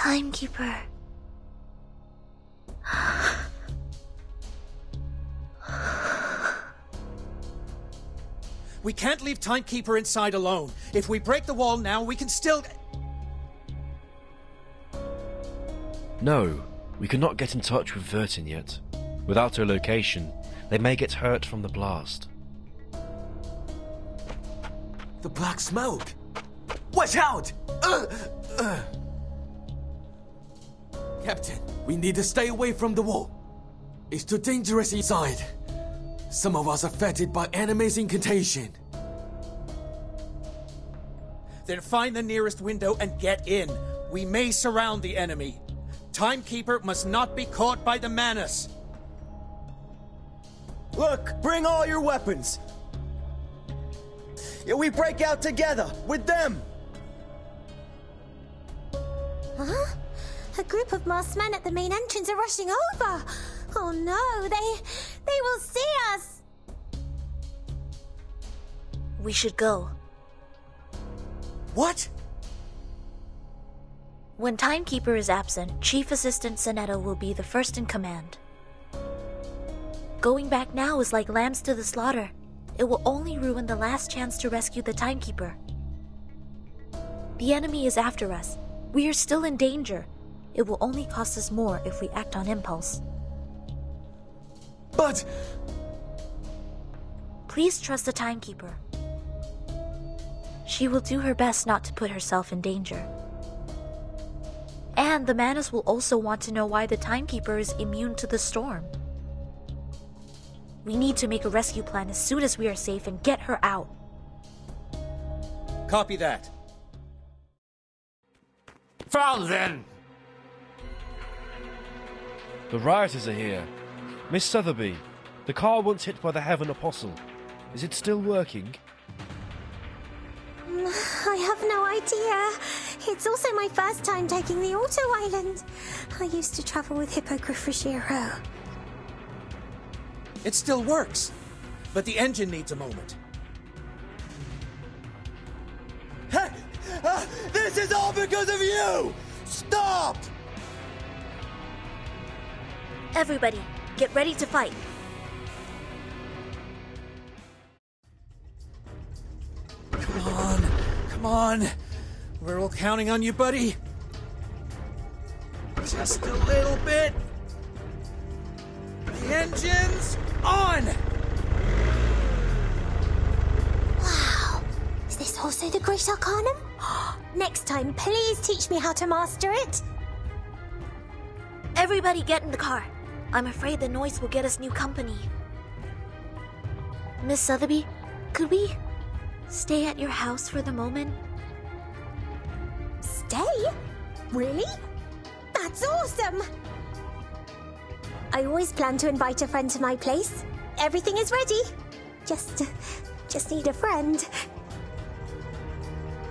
Timekeeper. We can't leave Timekeeper inside alone. If we break the wall now, we can still... No, we cannot get in touch with Vertin yet. Without her location, they may get hurt from the blast. The black smoke! Watch out! Captain, we need to stay away from the wall. It's too dangerous inside. Some of us are affected by enemy's incantation. Then find the nearest window and get in. We may surround the enemy. Timekeeper must not be caught by the Manus. Look, bring all your weapons. Yeah, we break out together with them. Huh? A group of masked men at the main entrance are rushing over. Oh no, they will see us. We should go. What? When Timekeeper is absent, Chief Assistant Sonetto will be the first in command. Going back now is like lambs to the slaughter. It will only ruin the last chance to rescue the Timekeeper. The enemy is after us. We are still in danger. It will only cost us more if we act on impulse. But... Please trust the Timekeeper. She will do her best not to put herself in danger. And the Manus will also want to know why the Timekeeper is immune to the storm. We need to make a rescue plan as soon as we are safe and get her out. Copy that. Found then! The rioters are here. Miss Sotheby, the car once hit by the Heaven Apostle. Is it still working? I have no idea. It's also my first time taking the Auto Island. I used to travel with Hippogriff Ruggiero. It still works, but the engine needs a moment. Hey! This is all because of you! Stop! Everybody, get ready to fight. Come on. We're all counting on you, buddy. Just a little bit. The engine's on! Wow. Is this also the Great Arcanum? Next time, please teach me how to master it. Everybody get in the car. I'm afraid the noise will get us new company. Miss Sotheby, could we stay at your house for the moment? Stay? Really? That's awesome! I always plan to invite a friend to my place. Everything is ready. Just need a friend.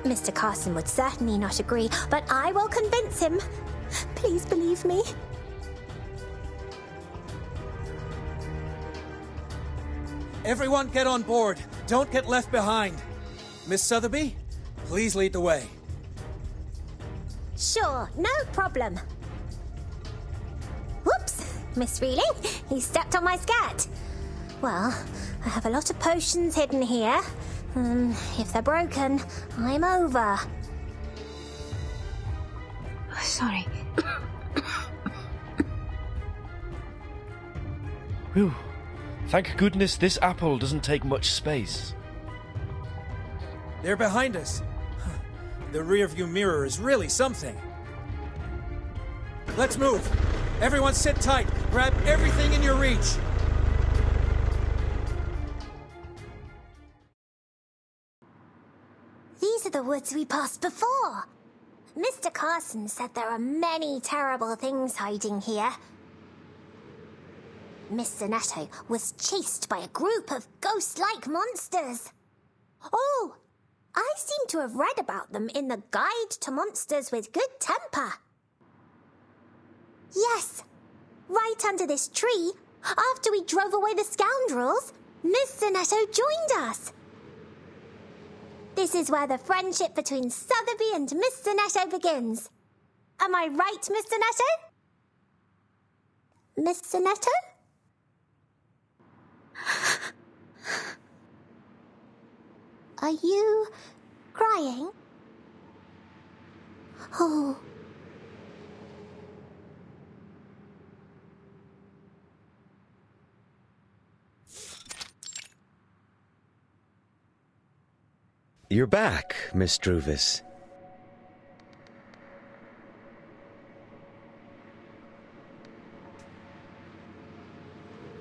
Mr. Carson would certainly not agree, but I will convince him. Please believe me. Everyone get on board. Don't get left behind. Miss Sotheby, please lead the way. Sure, no problem. Whoops, Miss Reeling, he stepped on my skirt. Well, I have a lot of potions hidden here. If they're broken, I'm over. Sorry. Whew. Thank goodness this apple doesn't take much space. They're behind us. The rearview mirror is really something. Let's move. Everyone sit tight. Grab everything in your reach. These are the woods we passed before. Mr. Carson said there are many terrible things hiding here. Miss Sonetto was chased by a group of ghost-like monsters. Oh, I seem to have read about them in the Guide to Monsters with Good Temper. Yes, right under this tree, after we drove away the scoundrels, Miss Sonetto joined us. This is where the friendship between Sotheby and Miss Sonetto begins. Am I right, Mr. Netto? Mr. Netto? Are you crying? Oh. You're back, Miss Druvis.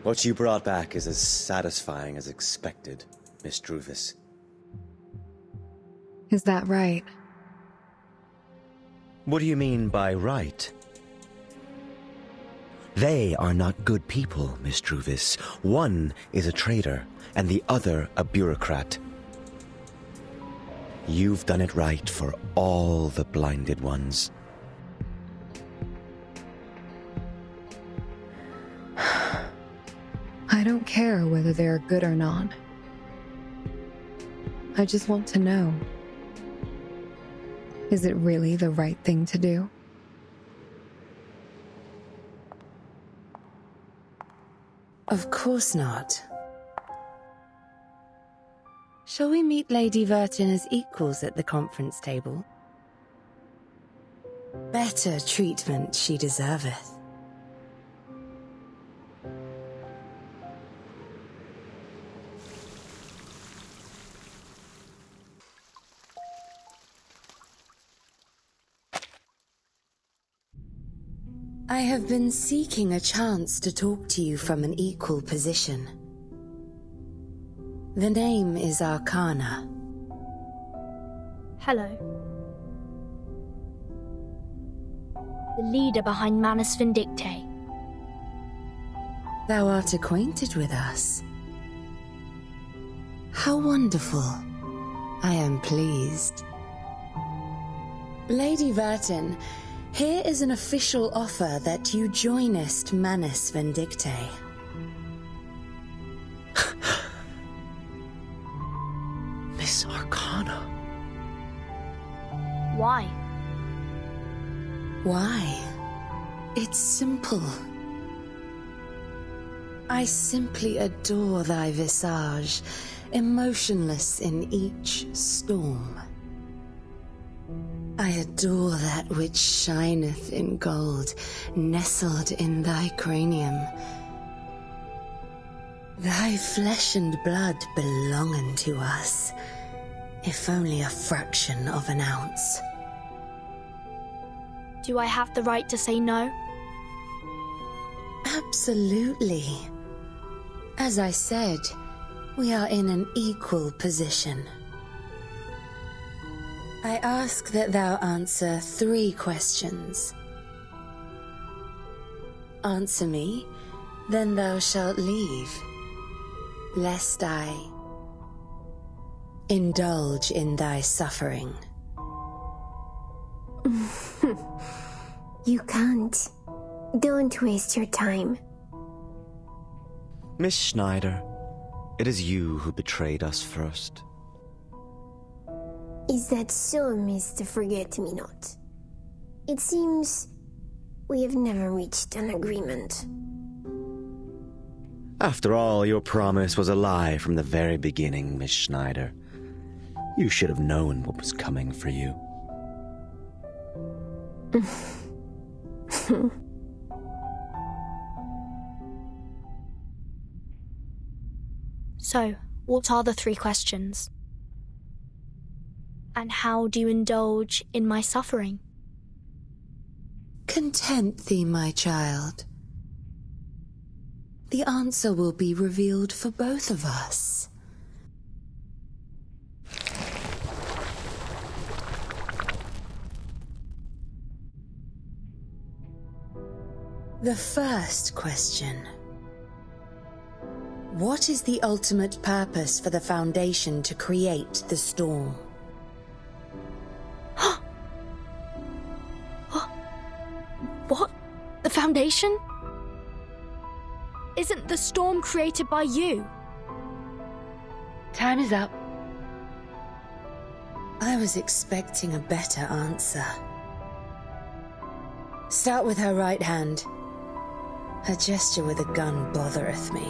What you brought back is as satisfying as expected, Miss Druvis. Is that right? What do you mean by right? They are not good people, Miss Druvis. One is a traitor, and the other a bureaucrat. You've done it right for all the blinded ones. I don't care whether they're good or not. I just want to know. Is it really the right thing to do? Of course not. Shall we meet Lady Vertin as equals at the conference table? Better treatment she deserveth. I have been seeking a chance to talk to you from an equal position. The name is Arcana. Hello. The leader behind Manus Vindicate. Thou art acquainted with us. How wonderful. I am pleased. Lady Vertin, here is an official offer that you joinest Manus Vindicate. Miss Arcana. Why? Why? It's simple. I simply adore thy visage, emotionless in each storm. I adore that which shineth in gold, nestled in thy cranium. Thy flesh and blood belong unto us, if only a fraction of an ounce. Do I have the right to say no? Absolutely. As I said, we are in an equal position. I ask that thou answer 3 questions. Answer me, then thou shalt leave, lest I indulge in thy suffering. You can't. Don't waste your time. Miss Schneider, it is you who betrayed us first. Is that so, Mr. Forget-Me-Not? It seems we have never reached an agreement. After all, your promise was a lie from the very beginning, Miss Schneider. You should have known what was coming for you. So, what are the 3 questions? And how do you indulge in my suffering? Content thee, my child. The answer will be revealed for both of us. The first question. What is the ultimate purpose for the Foundation to create the storm? What? The Foundation? Isn't the storm created by you? Time is up. I was expecting a better answer. Start with her right hand. Her gesture with a gun bothereth me.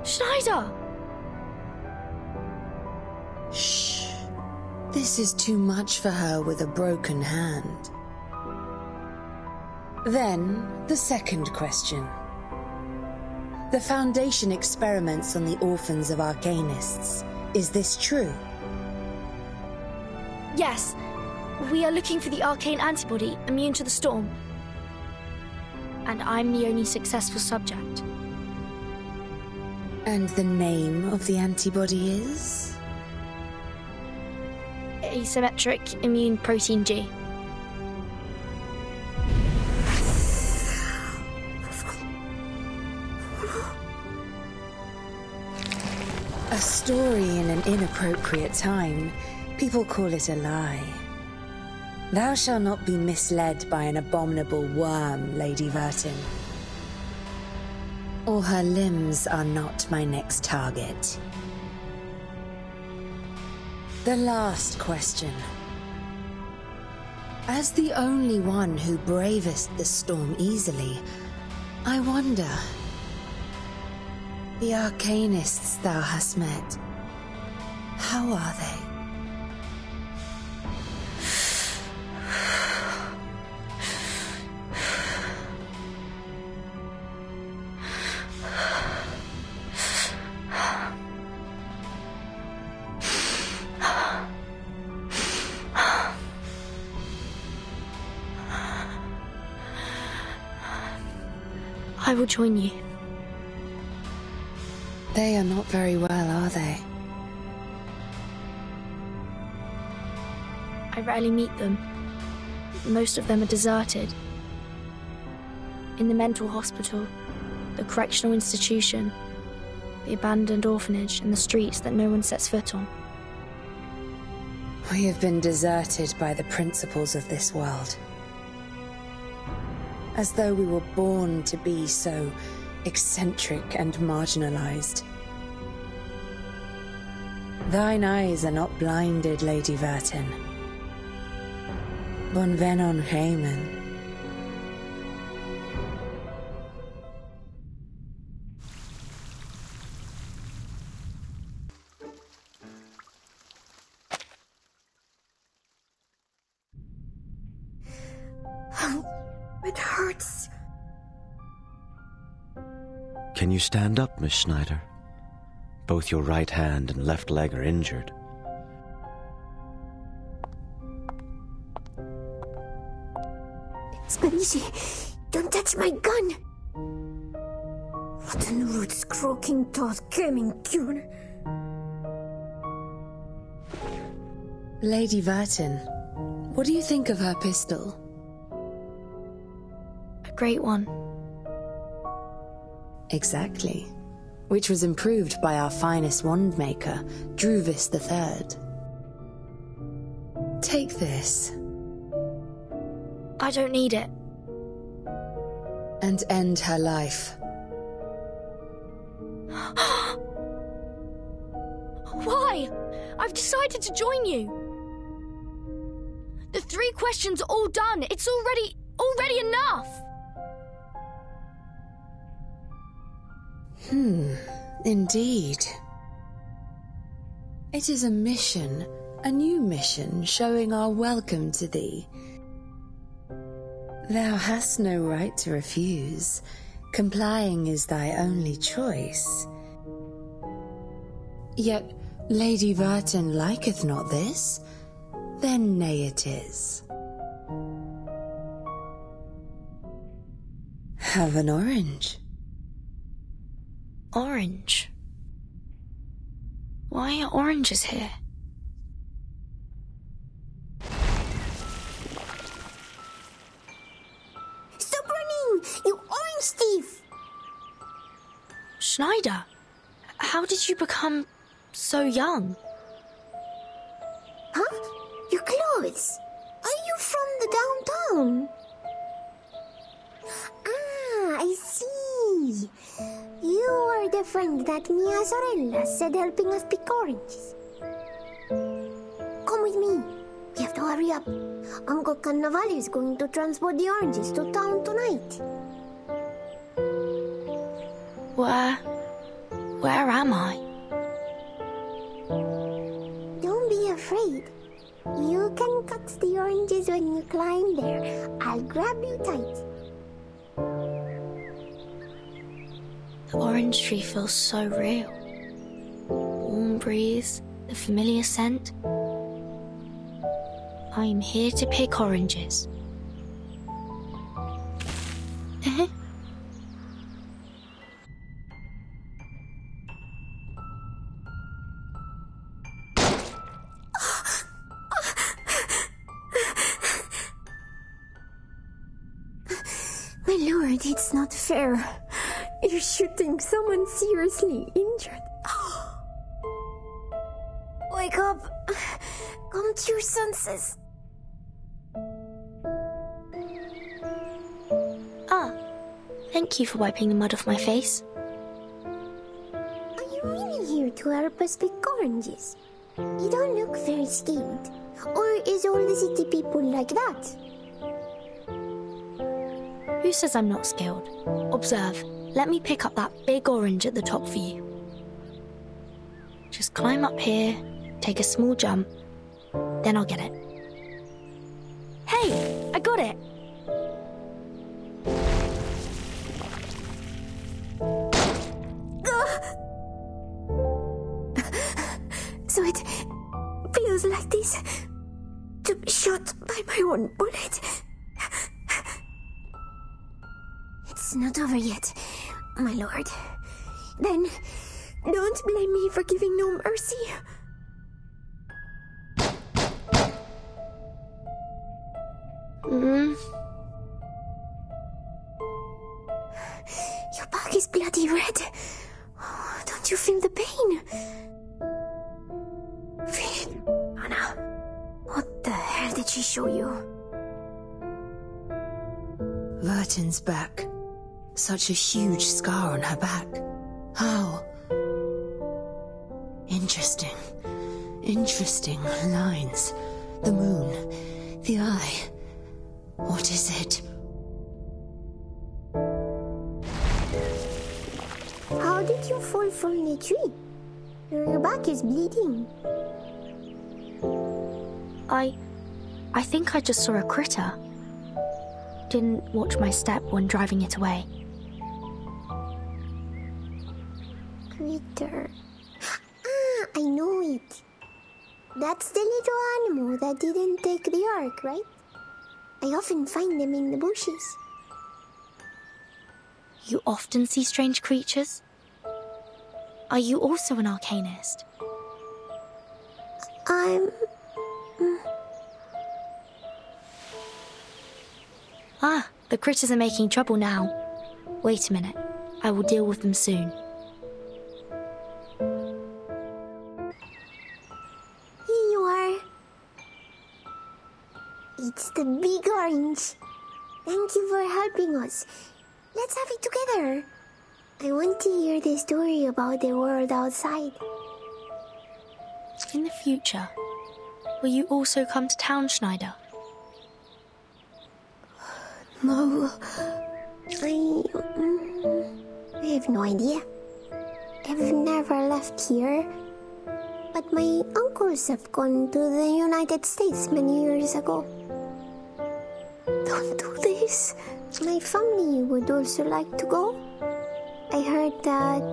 Schneider! Shh. This is too much for her with a broken hand. Then, the second question. The Foundation experiments on the orphans of Arcanists. Is this true? Yes. We are looking for the arcane antibody immune to the storm. And I'm the only successful subject. And the name of the antibody is? Asymmetric immune protein G. A story in an inappropriate time. People call it a lie. Thou shalt not be misled by an abominable worm, Lady Vertin. Or her limbs are not my next target. The last question. As the only one who bravest the storm easily, I wonder... The Arcanists thou hast met, how are they? I will join you. They are not very well, are they? I rarely meet them. Most of them are deserted. In the mental hospital, the correctional institution, the abandoned orphanage, and the streets that no one sets foot on. We have been deserted by the principles of this world. As though we were born to be so eccentric and marginalized. Thine eyes are not blinded, Lady Vertin. Bonvenon Heyman. It hurts. Can you stand up, Miss Schneider? Both your right hand and left leg are injured. Spanishi, don't touch my gun! Rotten roots croaking thought coming cure. Lady Vertin, what do you think of her pistol? A great one. Exactly. Which was improved by our finest wand maker, Druvis III. Take this. I don't need it. And end her life. Why? I've decided to join you. The 3 questions are all done. It's already enough. Indeed. It is a mission, a new mission, showing our welcome to thee. Thou hast no right to refuse. Complying is thy only choice. Yet Lady Vertin liketh not this, then nay it is. Have an orange. Orange? Why are oranges here? Stop running, you orange thief! Schneider, how did you become so young? Huh? Your clothes? Are you from the downtown? Ah, I see. You are the friend that Mia Sorella said helping us pick oranges. hurry up. Uncle Cannavale is going to transport the oranges to town tonight. Where am I? Don't be afraid. You can cut the oranges when you climb there. I'll grab you tight. The orange tree feels so real. Warm breeze, the familiar scent. I am here to pick oranges. My lord, it's not fair. You're shooting someone seriously injured. Wake up! Come to your senses. Thank you for wiping the mud off my face. Are you really here to help us pick oranges? You don't look very skilled. Or is all the city people like that? Who says I'm not skilled? Observe. Let me pick up that big orange at the top for you. Just climb up here, take a small jump, then I'll get it. Hey! I got it! So it feels like this, to be shot by my own bullet. It's not over yet, my lord. Then don't blame me for giving no mercy. Your back is bloody red. Don't you feel the pain? Feel it, Anna. What the hell did she show you? Vertin's back. Such a huge scar on her back. How? Interesting. Interesting lines. The moon. The eye. What is it? How did you fall from the tree? Your back is bleeding. I think I just saw a critter. Didn't watch my step when driving it away. Critter. I know it. That's the little animal that didn't take the ark, right? I often find them in the bushes. You often see strange creatures? Are you also an arcanist? The critters are making trouble now. Wait a minute. I will deal with them soon. Here you are. It's the big orange. Thank you for helping us. Let's have it together. I want to hear the story about the world outside. In the future, will you also come to town, Schneider? No. I have no idea. I've never left here. But my uncles have gone to the United States many years ago. Don't do this. My family would also like to go. I heard that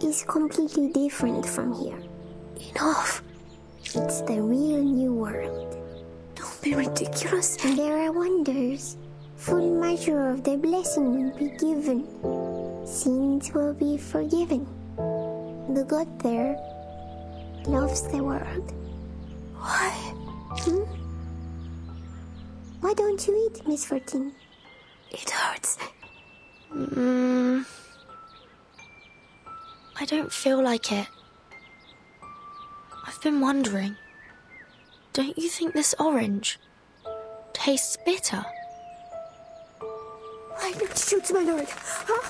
it's completely different from here. Enough. It's the real new world. Don't be ridiculous. There are wonders. Full measure of the blessing will be given. Sins will be forgiven. The God there loves the world. Why? Why don't you eat, Miss Vertin? It hurts. I don't feel like it. I've been wondering. Don't you think this orange tastes bitter? Why not shoot, my lord? Huh?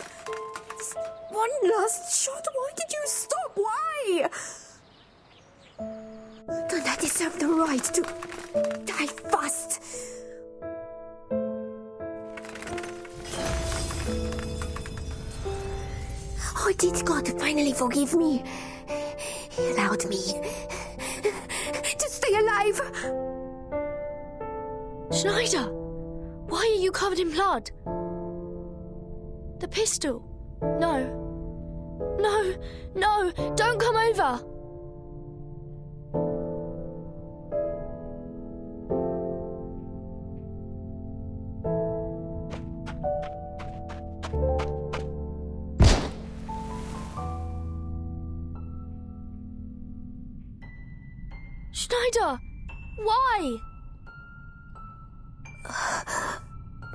Just one last shot. Why did you stop? Why? Don't die. I deserve the right to die fast. Oh, did God finally forgive me? He allowed me to stay alive. Schneider! Why are you covered in blood? The pistol. No. No, no, don't come over! Schneider! Why?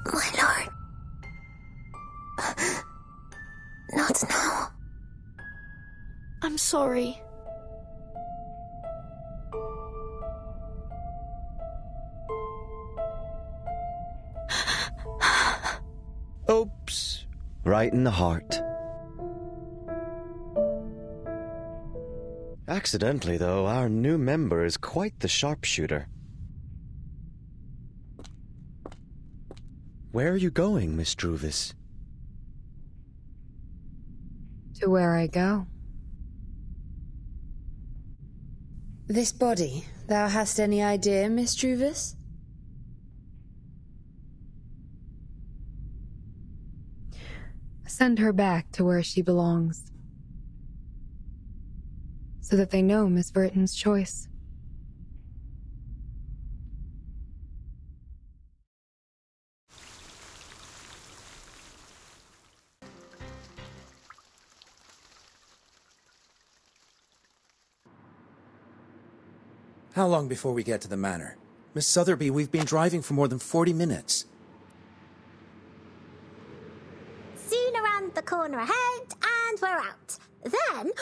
My lord. Not now. I'm sorry. Oops. Right in the heart. Accidentally, though, our new member is quite the sharpshooter. Where are you going, Miss Druvis? To where I go. This body, thou hast any idea, Miss Druvis? Send her back to where she belongs. So that they know Miss Burton's choice. How long before we get to the manor? Miss Sotheby, we've been driving for more than 40 minutes. Soon around the corner ahead, and we're out. Then...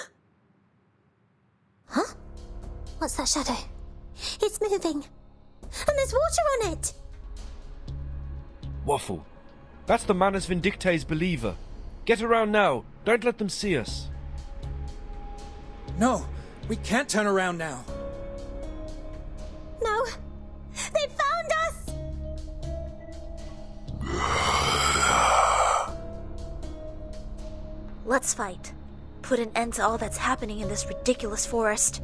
Huh? What's that shadow? It's moving. And there's water on it! Waffle. That's the Manus Vindicate's believer. Get around now. Don't let them see us. No, we can't turn around now. No! They found us! Let's fight. Put an end to all that's happening in this ridiculous forest.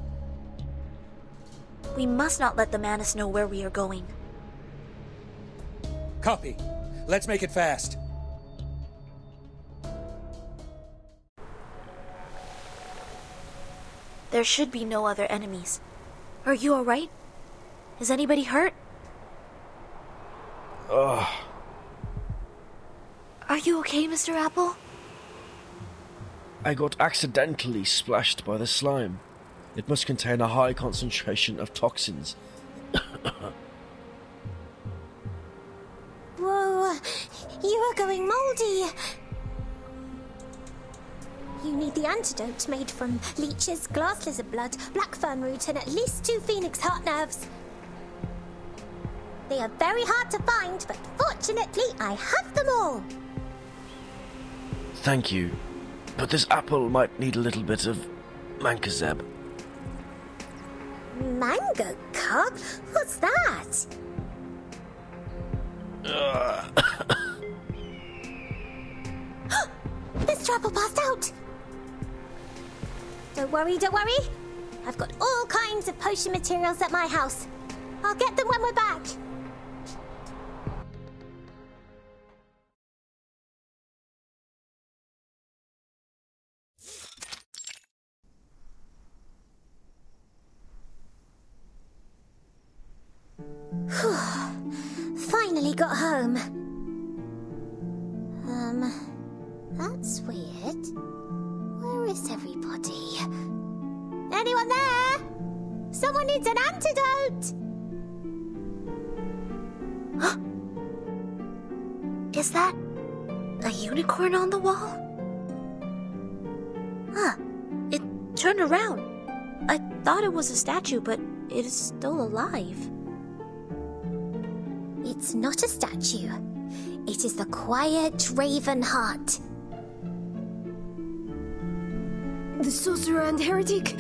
We must not let the Manus know where we are going. Copy. Let's make it fast. There should be no other enemies. Are you alright? Is anybody hurt? Ugh. Are you okay, Mr. Apple? I got accidentally splashed by the slime. It must contain a high concentration of toxins. Whoa, you are going moldy. You need the antidote made from leeches, glass lizard blood, black fern root, and at least 2 phoenix heart nerves. They are very hard to find, but fortunately I have them all. Thank you. But this apple might need a little bit of mancozeb. Mango cup? What's that? Mr. Apple passed out. Don't worry, don't worry. I've got all kinds of potion materials at my house. I'll get them when we're back. Finally got home. That's weird. Where is everybody? Anyone there? Someone needs an antidote! Is that a unicorn on the wall? Huh. It turned around. I thought it was a statue, but it is still alive. It's not a statue. It is the quiet raven heart. The sorcerer and heretic?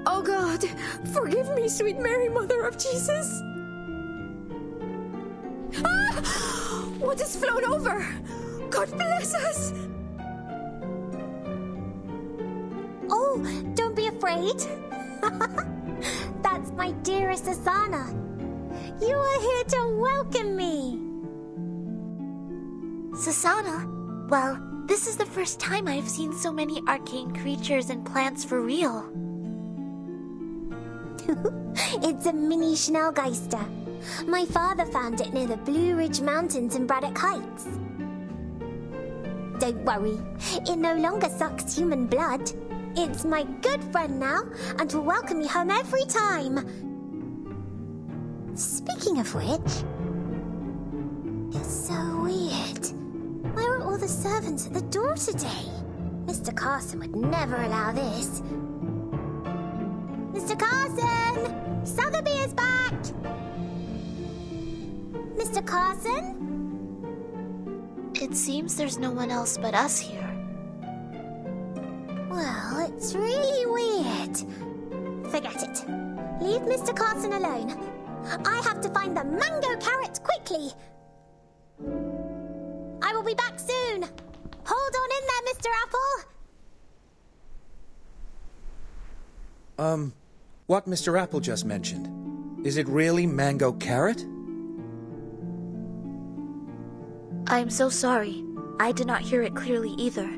Oh Oh God, forgive me, sweet Mary, Mother of Jesus. Ah! What has flown over? God bless us. Oh, don't be afraid. That's my dearest Asana. You are here to welcome me. Sasana? Well, this is the first time I've seen so many arcane creatures and plants for real. It's a mini Schnellgeister. My father found it near the Blue Ridge Mountains in Braddock Heights. Don't worry, it no longer sucks human blood. It's my good friend now, and will welcome me home every time. Speaking of which, it's so weird. Where are all the servants at the door today? Mr. Carson would never allow this. Mr. Carson! Sotheby is back! Mr. Carson? It seems there's no one else but us here. Well, it's really weird. Forget it. Leave Mr. Carson alone. I have to find the mango carrot quickly. I will be back soon. Hold on in there, Mr. Apple. What Mr. Apple just mentioned. Is it really mango carrot? I'm so sorry. I did not hear it clearly either.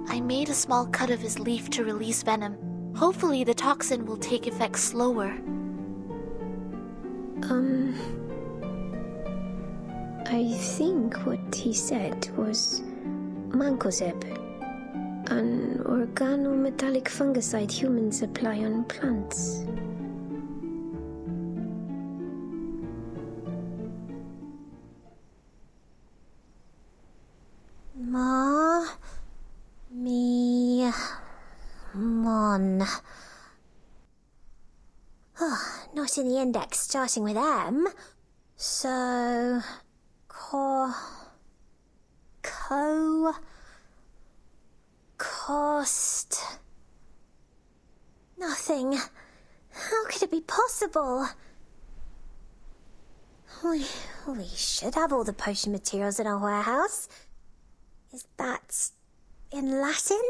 I made a small cut of his leaf to release venom. Hopefully the toxin will take effect slower. I think what he said was mancozeb, an organometallic fungicide humans apply on plants. Mon. Oh, not in the index starting with M. So... Cost... Nothing. How could it be possible? We should have all the potion materials in our warehouse. Is that in Latin?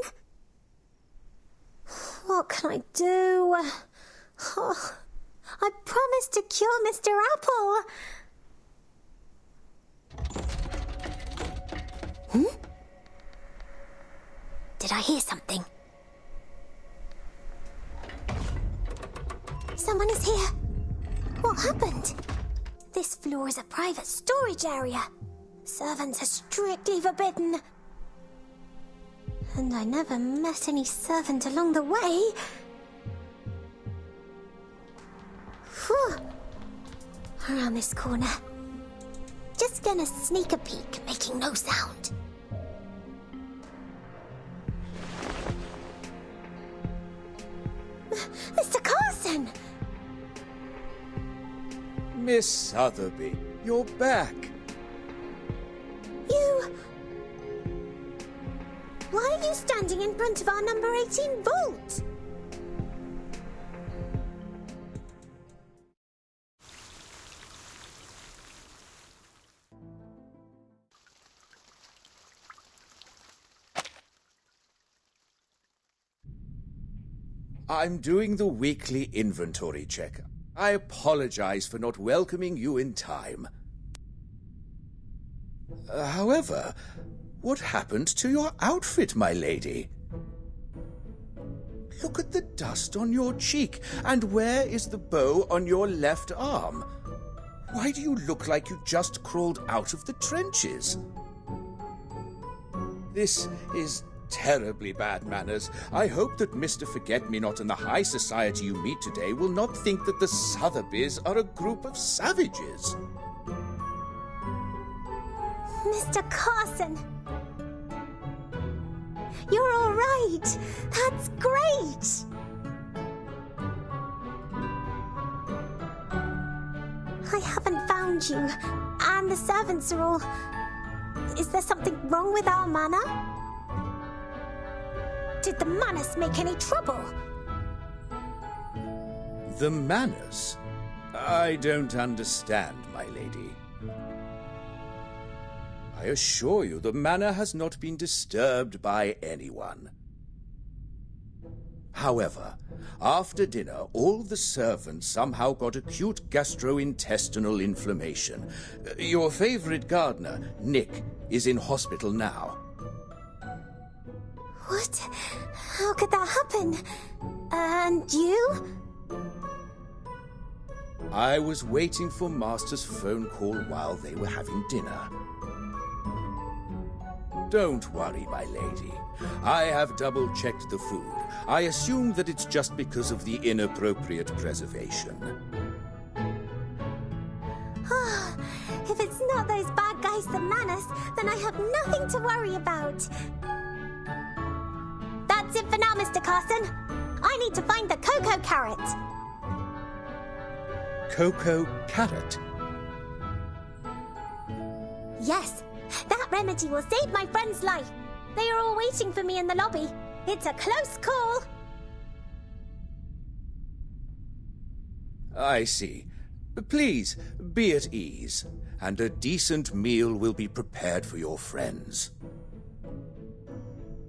What can I do? Oh, I promised to cure Mr. Apple. Did I hear something? Someone is here. What happened? This floor is a private storage area. Servants are strictly forbidden. And I never met any servant along the way. Whew. Around this corner. Just gonna sneak a peek, making no sound. Mr. Carson! Miss Sotheby, you're back. Why are you standing in front of our number 18 vault? I'm doing the weekly inventory check. I apologize for not welcoming you in time. However, what happened to your outfit, my lady? Look at the dust on your cheek, and where is the bow on your left arm? Why do you look like you just crawled out of the trenches? This is terribly bad manners. I hope that Mr. Forget-Me-Not and the high society you meet today will not think that the Sotheby's are a group of savages. Mr. Carson! You're all right! That's great! I haven't found you, and the servants are all... Is there something wrong with our manor? Did the Manus make any trouble? The Manus? I don't understand, my lady. I assure you the manor has not been disturbed by anyone. However, after dinner, all the servants somehow got acute gastrointestinal inflammation. Your favorite gardener, Nick, is in hospital now. What? How could that happen? And you? I was waiting for Master's phone call while they were having dinner. Don't worry, my lady. I have double-checked the food. I assume that it's just because of the inappropriate preservation. If it's not those bad guys, the Manus, then I have nothing to worry about. That's it for now, Mr. Carson. I need to find the cocoa carrot. Cocoa carrot? Yes, that remedy will save my friend's life. They are all waiting for me in the lobby. It's a close call. I see. Please, be at ease, and a decent meal will be prepared for your friends.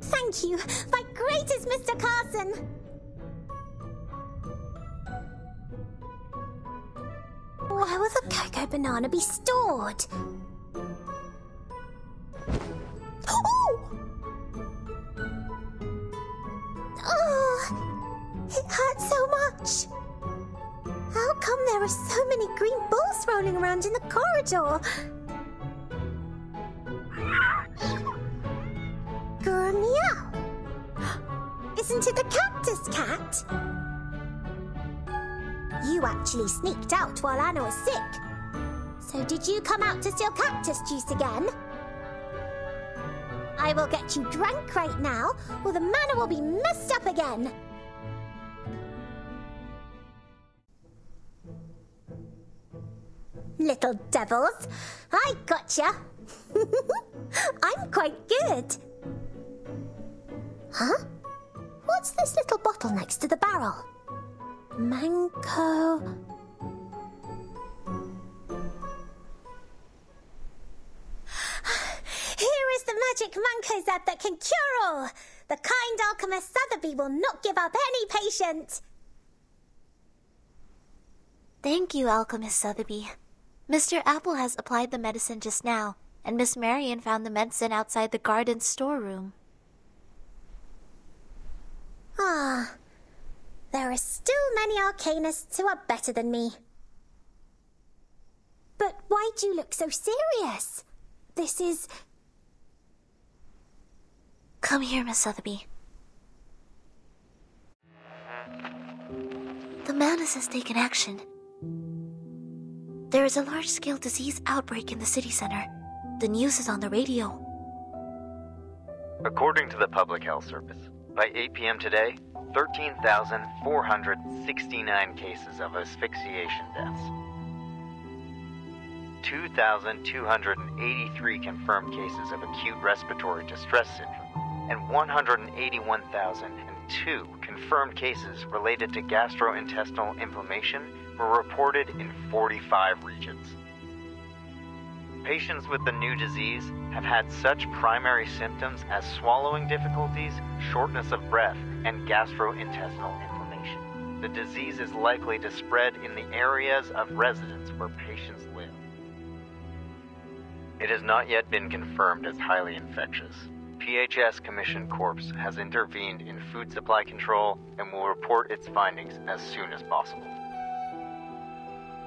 Thank you, my greatest Mr. Carson. Where will the cocoa banana be stored? Oh, it hurts so much. How come there are so many green balls rolling around in the corridor? Meow. Isn't it the cactus cat? You actually sneaked out while Anna was sick. So did you come out to steal cactus juice again? I will get you drunk right now, or the manor will be messed up again. Little devils, I gotcha. I'm quite good. Huh? What's this little bottle next to the barrel? Mango... Here is the magic Mankozab that can cure all. The kind alchemist Sotheby will not give up any patient. Thank you, Alchemist Sotheby. Mr. Apple has applied the medicine just now, and Miss Marion found the medicine outside the garden storeroom. Ah, there are still many arcanists who are better than me. But why do you look so serious? This is... Come here, Miss Sotheby. The Manus has taken action. There is a large-scale disease outbreak in the city center. The news is on the radio. According to the Public Health Service, by 8 p.m. today, 13,469 cases of asphyxiation deaths. 2,283 confirmed cases of acute respiratory distress syndrome, and 181,002 confirmed cases related to gastrointestinal inflammation were reported in 45 regions. Patients with the new disease have had such primary symptoms as swallowing difficulties, shortness of breath, and gastrointestinal inflammation. The disease is likely to spread in the areas of residence where patients live. It has not yet been confirmed as highly infectious. PHS Commission Corps has intervened in food supply control and will report its findings as soon as possible.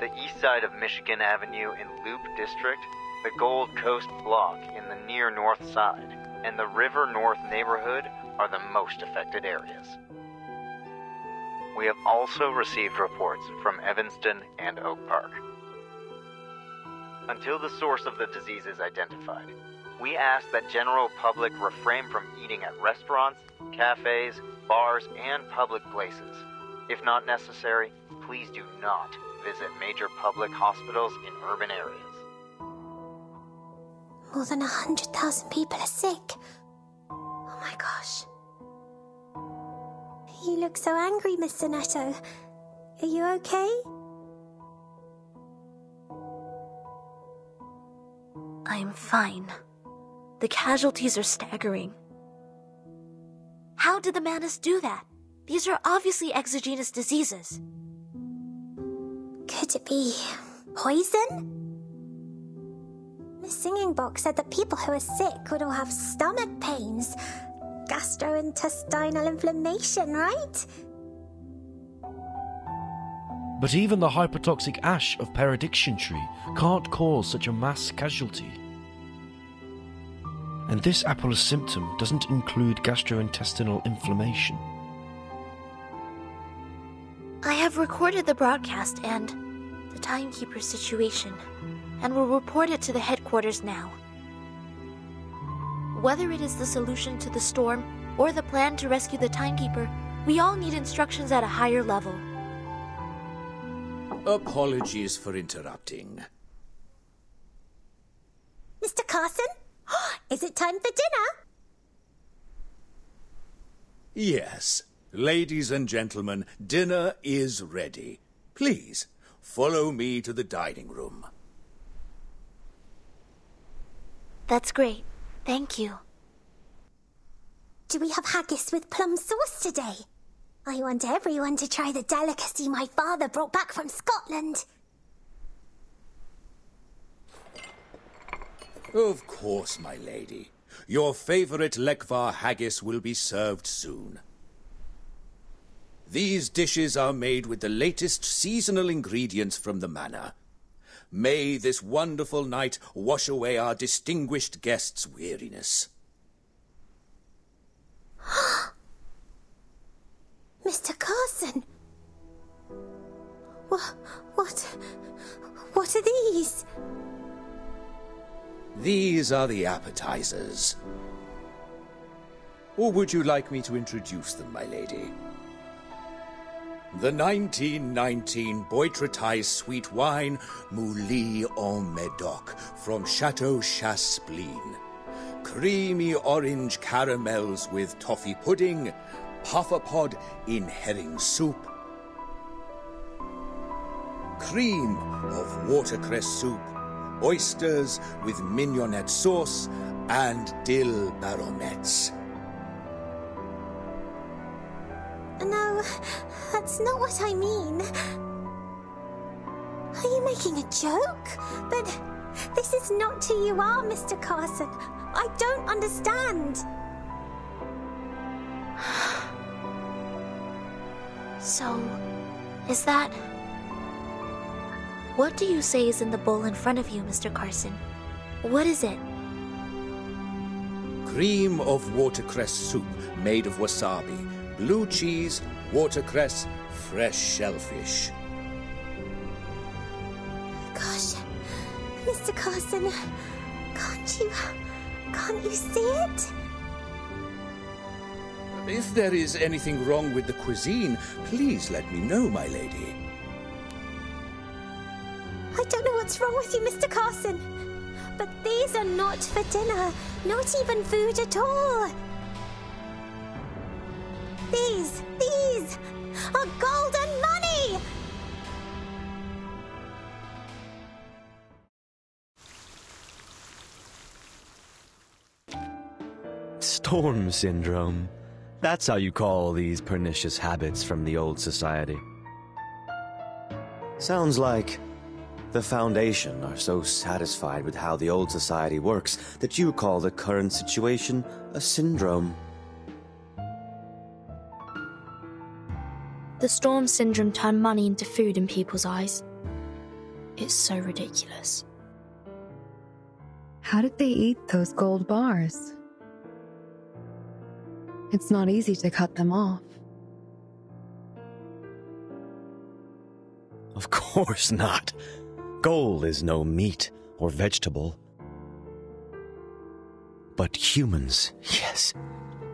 The east side of Michigan Avenue in Loop District, the Gold Coast Block in the near north side, and the River North neighborhood are the most affected areas. We have also received reports from Evanston and Oak Park. Until the source of the disease is identified, we ask that general public refrain from eating at restaurants, cafes, bars, and public places. If not necessary, please do not visit major public hospitals in urban areas. More than 100,000 people are sick. Oh my gosh. You look so angry, Mr. Netto. Are you okay? I'm fine. The casualties are staggering. How did the Manus do that? These are obviously exogenous diseases. Could it be poison? The singing book said that people who are sick would all have stomach pains, gastrointestinal inflammation, right? But even the hypertoxic ash of Perediction tree can't cause such a mass casualty. And this Apollo symptom doesn't include gastrointestinal inflammation. I have recorded the broadcast and the timekeeper's situation, and will report it to the headquarters now. Whether it is the solution to the storm or the plan to rescue the timekeeper, we all need instructions at a higher level. Apologies for interrupting. Mr. Carson? Is it time for dinner? Yes. Ladies and gentlemen, dinner is ready. Please, follow me to the dining room. That's great. Thank you. Do we have haggis with plum sauce today? I want everyone to try the delicacy my father brought back from Scotland. Of course, my lady. Your favorite Lekvar haggis will be served soon. These dishes are made with the latest seasonal ingredients from the manor. May this wonderful night wash away our distinguished guests' weariness. Mr. Carson? What are these? These are the appetizers. Or would you like me to introduce them, my lady? The 1919 Boitretais sweet wine, Mouli en Medoc, from Chateau Chaspleen. Creamy orange caramels with toffee pudding, pufferpod in herring soup. Cream of watercress soup, oysters with mignonette sauce, and dill baronets. No, that's not what I mean. Are you making a joke? But this is not who you are, Mr. Carson. I don't understand. So, is that... What do you say is in the bowl in front of you, Mr. Carson? What is it? Cream of watercress soup made of wasabi, blue cheese, watercress, fresh shellfish. Gosh, Mr. Carson, can't you see it? If there is anything wrong with the cuisine, please let me know, my lady. I don't know what's wrong with you, Mr. Carson, but these are not for dinner, not even food at all. These are golden money! Storm syndrome. That's how you call these pernicious habits from the old society. Sounds like the Foundation are so satisfied with how the old society works that you call the current situation a syndrome. The storm syndrome turned money into food in people's eyes. It's so ridiculous. How did they eat those gold bars? It's not easy to cut them off. Of course not. Gold is no meat or vegetable. But humans, yes,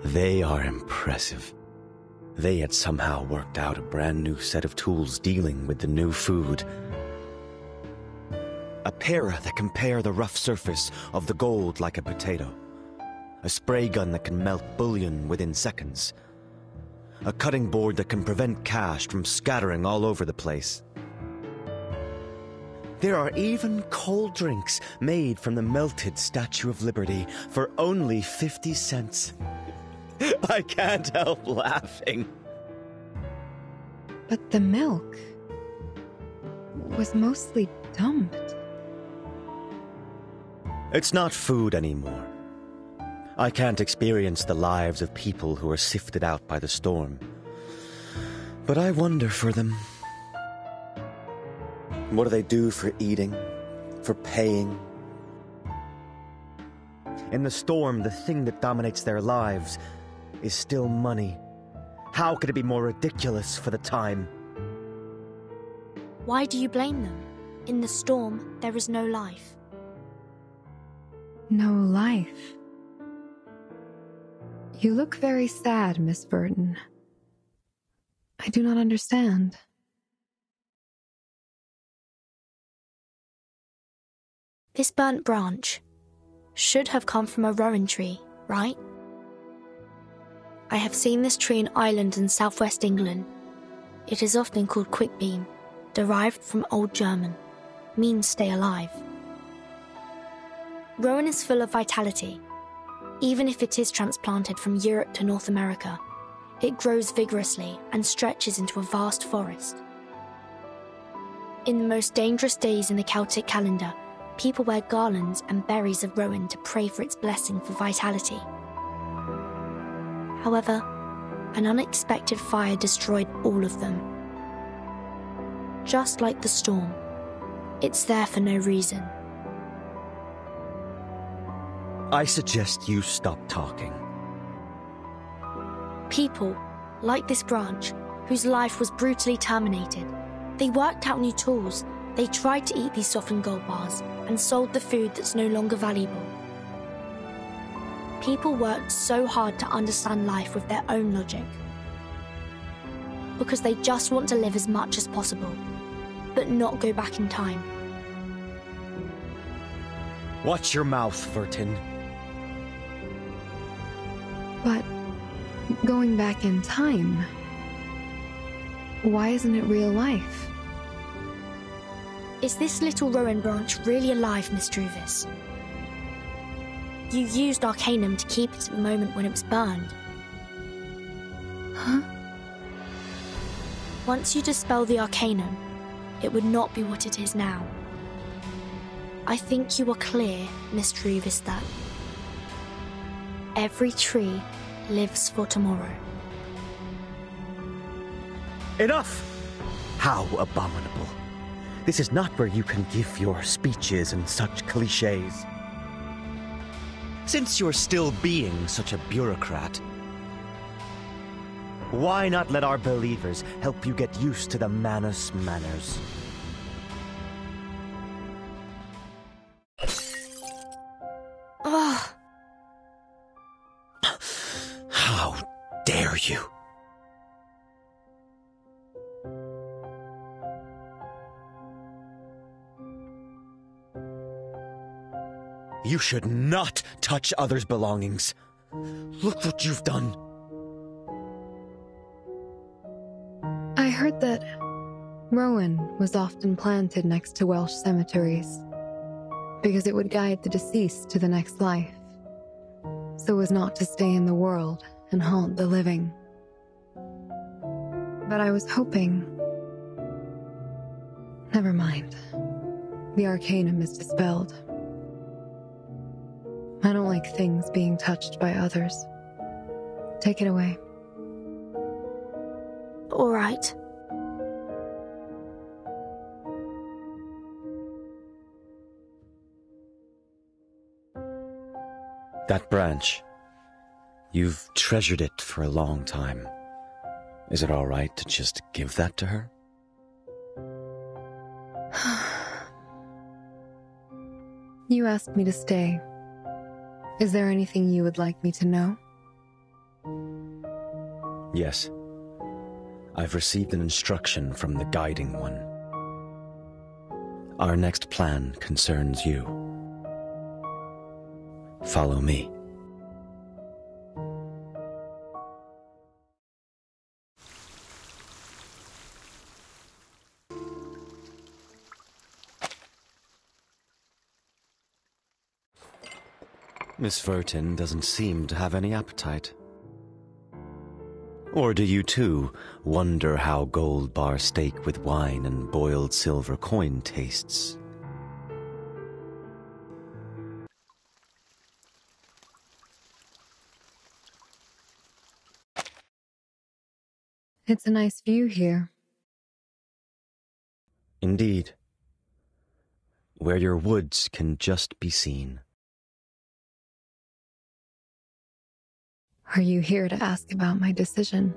they are impressive. They had somehow worked out a brand new set of tools dealing with the new food. A para that can pare the rough surface of the gold like a potato. A spray gun that can melt bullion within seconds. A cutting board that can prevent cash from scattering all over the place. There are even cold drinks made from the melted Statue of Liberty for only 50 cents. I can't help laughing. But the milk was mostly dumped. It's not food anymore. I can't experience the lives of people who are sifted out by the storm. But I wonder for them. What do they do for eating? For paying? In the storm, the thing that dominates their lives is still money. How could it be more ridiculous for the time? Why do you blame them? In the storm, there is no life. No life. You look very sad, Miss Burton. I do not understand. This burnt branch should have come from a rowan tree, right? I have seen this tree in Ireland and southwest England. It is often called quickbeam, derived from Old German, means stay alive. Rowan is full of vitality. Even if it is transplanted from Europe to North America, it grows vigorously and stretches into a vast forest. In the most dangerous days in the Celtic calendar, people wear garlands and berries of rowan to pray for its blessing for vitality. However, an unexpected fire destroyed all of them. Just like the storm, it's there for no reason. I suggest you stop talking. People, like this branch, whose life was brutally terminated, they worked out new tools. They tried to eat these softened gold bars and sold the food that's no longer valuable. People worked so hard to understand life with their own logic. Because they just want to live as much as possible, but not go back in time. Watch your mouth, Vertin. But going back in time, why isn't it real life? Is this little rowan branch really alive, Miss Druvis? You used Arcanum to keep it at the moment when it was burned. Huh? Once you dispel the Arcanum, it would not be what it is now. I think you are clear, Miss Druvis, that every tree lives for tomorrow. Enough! How abominable. This is not where you can give your speeches and such cliches. Since you're still being such a bureaucrat, why not let our believers help you get used to the Manus manners? Ugh. How dare you? You should not touch others' belongings. Look what you've done. I heard that rowan was often planted next to Welsh cemeteries because it would guide the deceased to the next life, so as not to stay in the world and haunt the living. But I was hoping... Never mind. The Arcanum is dispelled. I don't like things being touched by others. Take it away. All right. That branch. You've treasured it for a long time. Is it all right to just give that to her? You asked me to stay. Is there anything you would like me to know? Yes. I've received an instruction from the Guiding One. Our next plan concerns you. Follow me. Miss Vertin doesn't seem to have any appetite. Or do you too wonder how gold bar steak with wine and boiled silver coin tastes? It's a nice view here. Indeed. Where your woods can just be seen. Are you here to ask about my decision?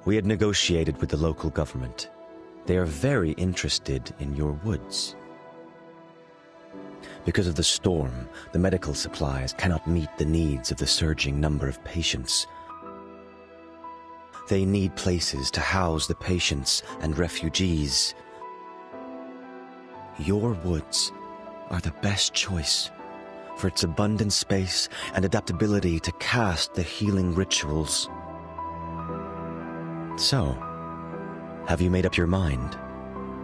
We had negotiated with the local government. They are very interested in your woods. Because of the storm, the medical supplies cannot meet the needs of the surging number of patients. They need places to house the patients and refugees. Your woods are the best choice for its abundant space and adaptability to cast the healing rituals. So, have you made up your mind,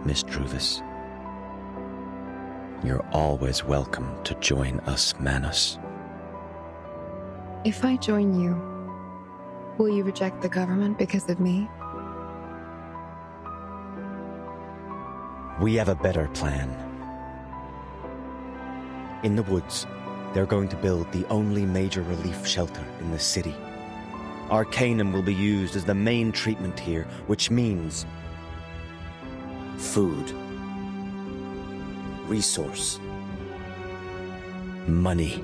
Miss Druvis? You're always welcome to join us, Manus. If I join you, will you reject the government because of me? We have a better plan. In the woods, they're going to build the only major relief shelter in the city. Arcanum will be used as the main treatment here, which means food, resource, money,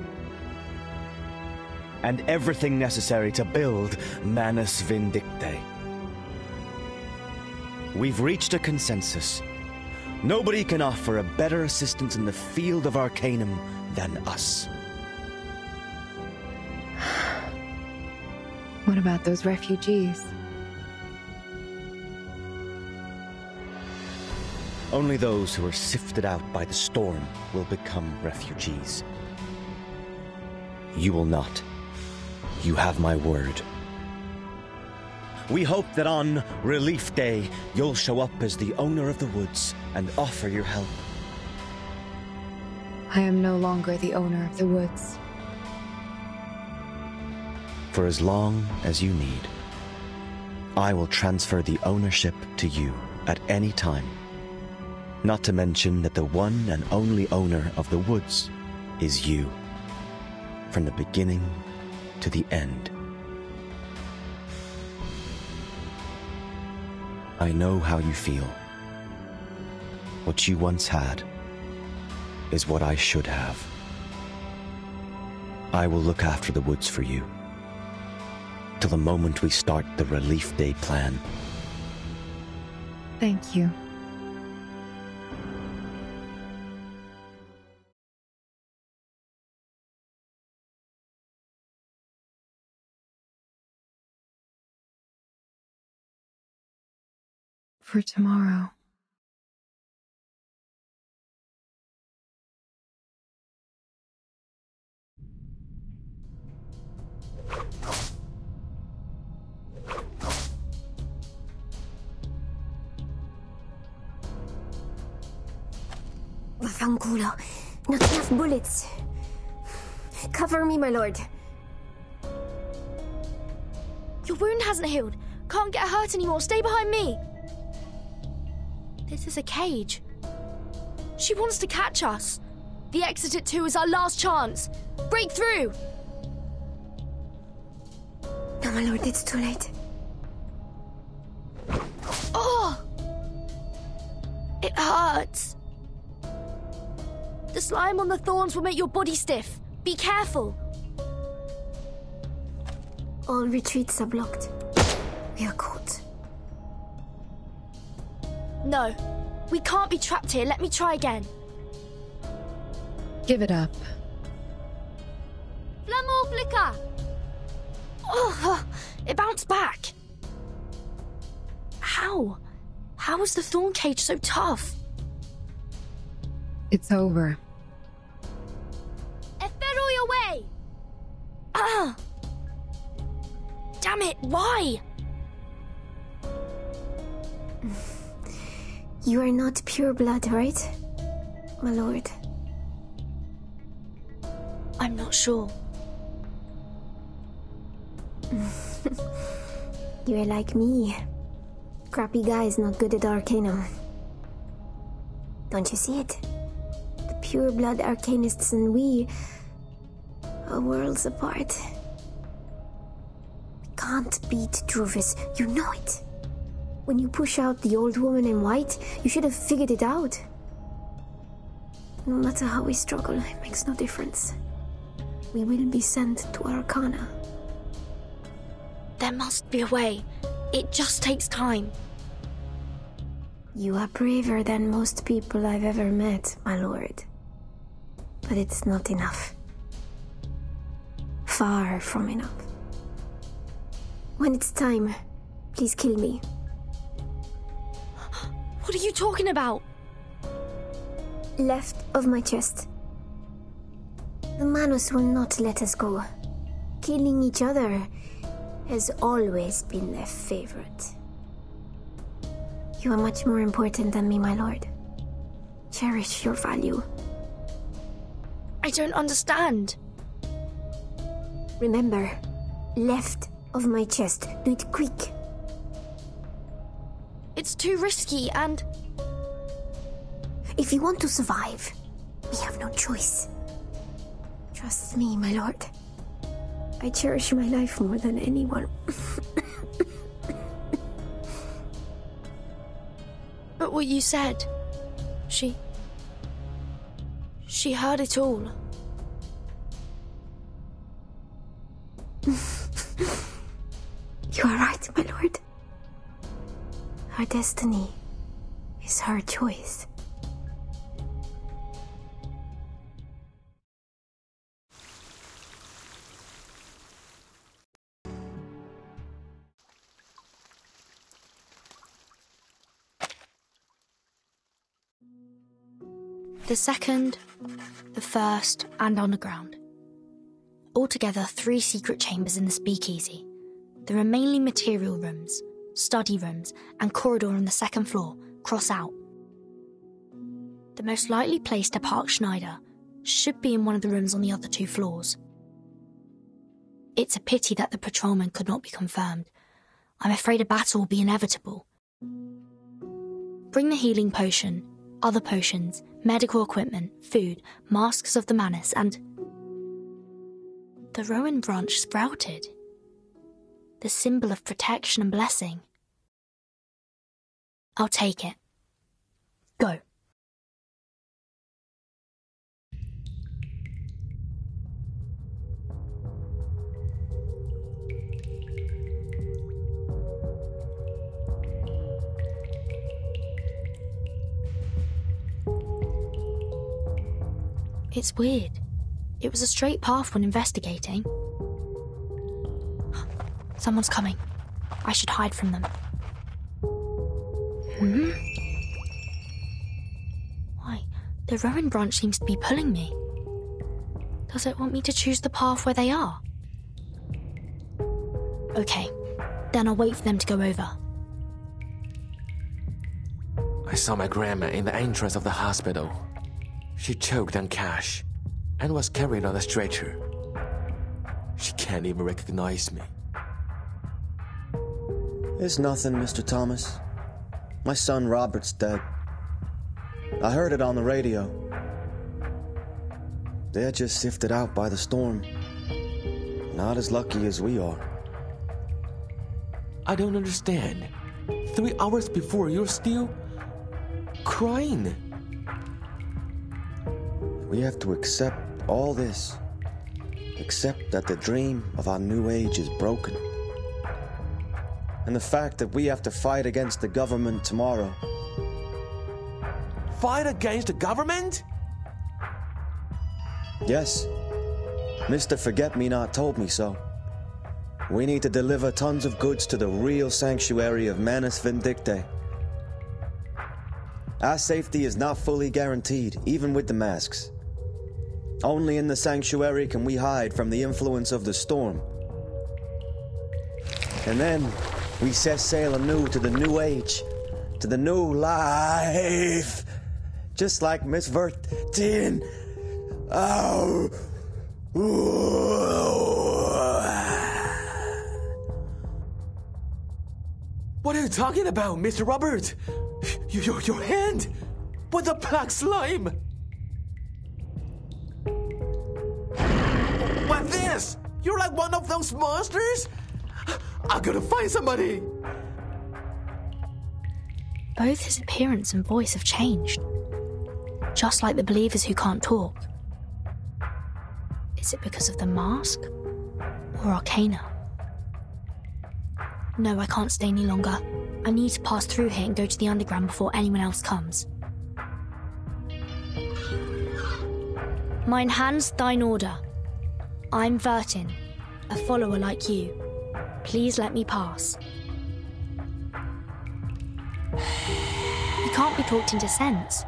and everything necessary to build Manus Vindicate. We've reached a consensus. Nobody can offer a better assistance in the field of Arcanum than us. What about those refugees? Only those who are sifted out by the storm will become refugees. You will not. You have my word. We hope that on Relief Day, you'll show up as the owner of the woods and offer your help. I am no longer the owner of the woods. For as long as you need, I will transfer the ownership to you at any time. Not to mention that the one and only owner of the woods is you, from the beginning to the end. I know how you feel. What you once had is what I should have. I will look after the woods for you, till the moment we start the Relief Day plan. Thank you. For tomorrow. Vaffanculo. Not enough bullets. Cover me, my lord. Your wound hasn't healed. Can't get hurt anymore. Stay behind me. This is a cage. She wants to catch us. The exit at 2 is our last chance. Break through! No, my lord, it's too late. Oh! It hurts. The slime on the thorns will make your body stiff. Be careful. All retreats are blocked. We are caught. No, we can't be trapped here. Let me try again. Give it up. Flammorblica! Oh, it bounced back. How? How is the thorn cage so tough? It's over. Efferoi away! Ah! Damn it, why? You are not pure blood, right, my lord? I'm not sure. You're like me. Crappy guys not good at Arcanum. Don't you see it? The pure-blood Arcanists and we are worlds apart. We can't beat Druvis, you know it. When you push out the old woman in white, you should have figured it out. No matter how we struggle, it makes no difference. We will be sent to Arcana. There must be a way. It just takes time. You are braver than most people I've ever met, my lord. But it's not enough. Far from enough. When it's time, please kill me. What are you talking about? Left of my chest. The Manus will not let us go. Killing each other has always been their favorite. You are much more important than me, my lord. Cherish your value. I don't understand. Remember, left of my chest. Do it quick. It's too risky and... If you want to survive, we have no choice. Trust me, my lord. I cherish my life more than anyone. But what you said... She heard it all. You are right, my lord. Her destiny is her choice. The second, the first, and underground. Altogether 3 secret chambers in the speakeasy. There are mainly material rooms, study rooms, and corridor on the 2nd floor, cross out. The most likely place to park Schneider should be in one of the rooms on the other 2 floors. It's a pity that the patrolman could not be confirmed. I'm afraid a battle will be inevitable. Bring the healing potion, other potions, medical equipment, food, masks of the Manus, and... The Rowan branch sprouted. The symbol of protection and blessing. I'll take it. Go. It's weird. It was a straight path when investigating. Someone's coming. I should hide from them. Why? The Rowan branch seems to be pulling me. Does it want me to choose the path where they are? Okay, then I'll wait for them to go over. I saw my grandma in the entrance of the hospital. She choked on cash and was carried on a stretcher. She can't even recognize me. It's nothing, Mr. Thomas. My son Robert's dead. I heard it on the radio. They're just sifted out by the storm. Not as lucky as we are. I don't understand. 3 hours before, you're still crying. We have to accept all this. Accept that the dream of our new age is broken. And the fact that we have to fight against the government tomorrow. Fight against the government? Yes. Mr. Forget-Me-Not told me so. We need to deliver tons of goods to the real sanctuary of Manus Vindicate. Our safety is not fully guaranteed, even with the masks. Only in the sanctuary can we hide from the influence of the storm. And then we set sail anew to the new age, to the new life. Just like Miss Vertin. Oh, What are you talking about, Mr. Robert? Your hand! What the black slime? What this? You're like one of those monsters? I gotta find somebody! Both his appearance and voice have changed. Just like the believers who can't talk. Is it because of the mask? Or Arcana? No, I can't stay any longer. I need to pass through here and go to the underground before anyone else comes. Mine hands thine order. I'm Vertin, a follower like you. Please let me pass. He can't be talked into sense.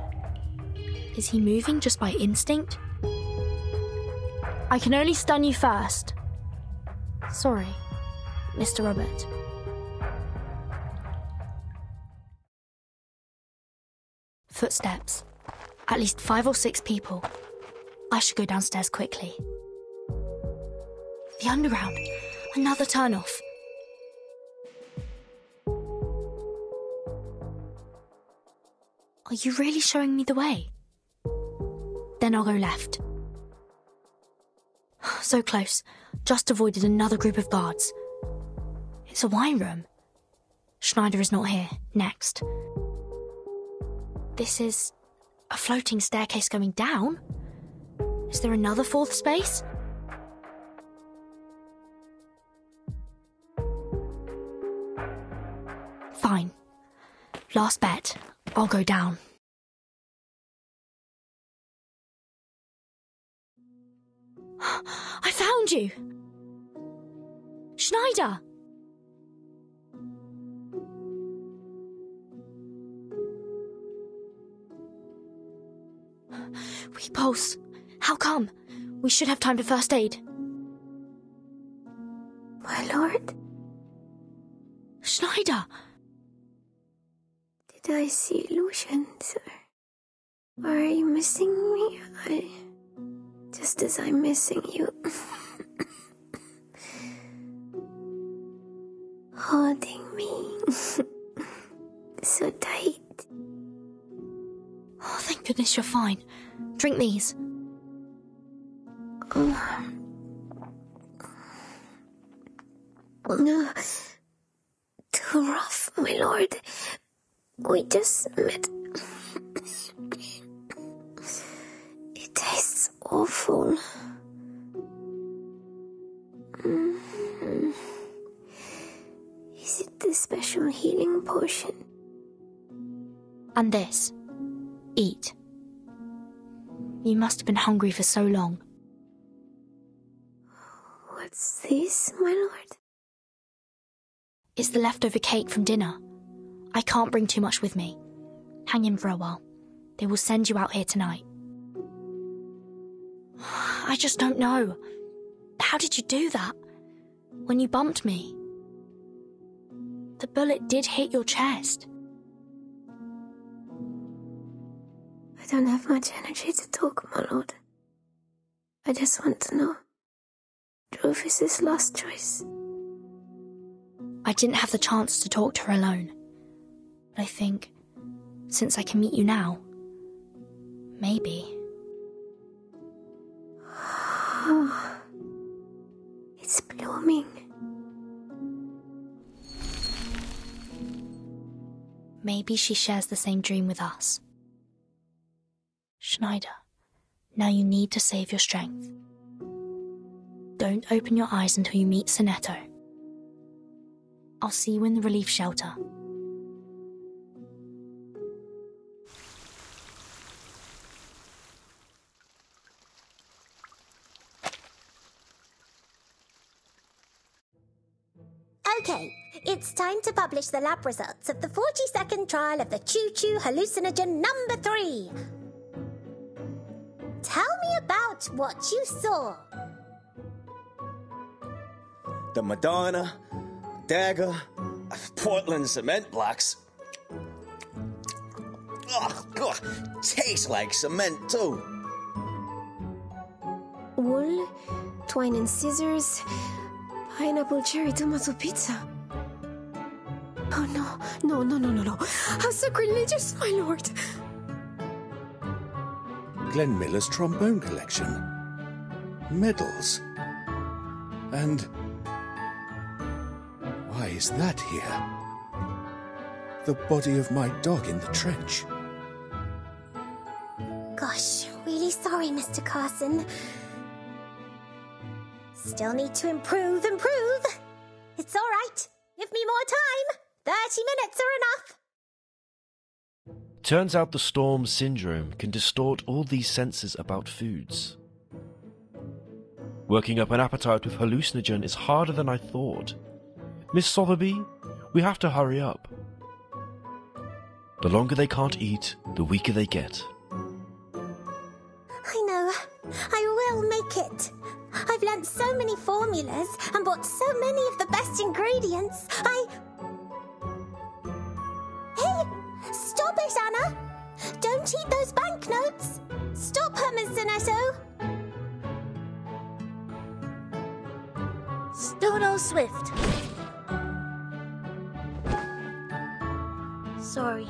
Is he moving just by instinct? I can only stun you first. Sorry, Mr. Robert. Footsteps. At least 5 or 6 people. I should go downstairs quickly. The underground. Another turn-off. Are you really showing me the way? Then I'll go left. So close. Just avoided another group of guards. It's a wine room. Schneider is not here. Next. This is a floating staircase going down? Is there another 4th space? Fine. Last bet. I'll go down. I found you! Schneider! We pulse. How come? We should have time for first aid. My lord? Schneider! Did I see illusions? Or are you missing me? Just as I'm missing you. Holding me. So tight. Oh, thank goodness you're fine. Drink these. No. Too rough, my lord. We just met. It tastes awful. Is it the special healing potion? And this. Eat. You must have been hungry for so long. What's this, my lord? It's the leftover cake from dinner. I can't bring too much with me. Hang in for a while. They will send you out here tonight. I just don't know. How did you do that? When you bumped me? The bullet did hit your chest. I don't have much energy to talk, my lord. I just want to know. Rufus's last choice. I didn't have the chance to talk to her alone. But I think, since I can meet you now, maybe. It's blooming. Maybe she shares the same dream with us. Schneider, now you need to save your strength. Don't open your eyes until you meet Sonetto. I'll see you in the relief shelter. Okay, it's time to publish the lab results of the 40-second trial of the choo-choo hallucinogen number 3. Tell me about what you saw. The Madonna, dagger, Portland cement blocks. Ugh, tastes like cement too. Wool, wine and scissors, pineapple cherry tomato pizza. Oh no. How sacrilegious, my lord. Glenn Miller's trombone collection. Medals. And why is that here? The body of my dog in the trench. Gosh, really sorry, Mr. Carson. Still need to improve. It's all right. Give me more time. 30 minutes are enough. Turns out the storm syndrome can distort all these senses about foods. Working up an appetite with hallucinogen is harder than I thought. Miss Sotheby, we have to hurry up. The longer they can't eat, the weaker they get. I know. I will make it. I've learnt so many formulas and bought so many of the best ingredients. Hey! Stop it, Anna! Don't eat those banknotes! Stop her, Miss Zanetto! Stono Swift. Sorry.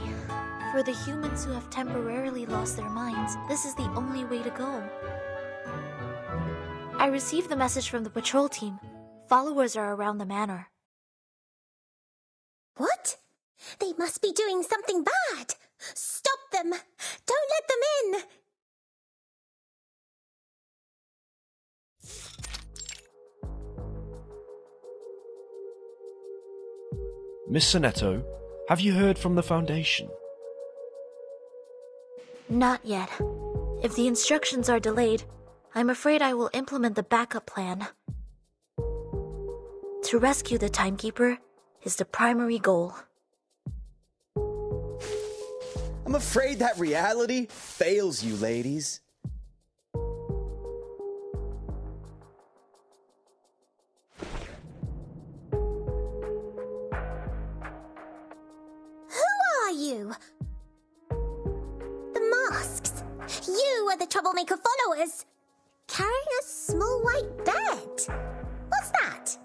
For the humans who have temporarily lost their minds, this is the only way to go. I received the message from the patrol team. Followers are around the manor. What? They must be doing something bad! Stop them! Don't let them in! Miss Sonetto, have you heard from the Foundation? Not yet. If the instructions are delayed, I'm afraid I will implement the backup plan. To rescue the Timekeeper is the primary goal. I'm afraid that reality fails you, ladies. You? The masks. You are the troublemaker followers. Carrying a small white bed. What's that?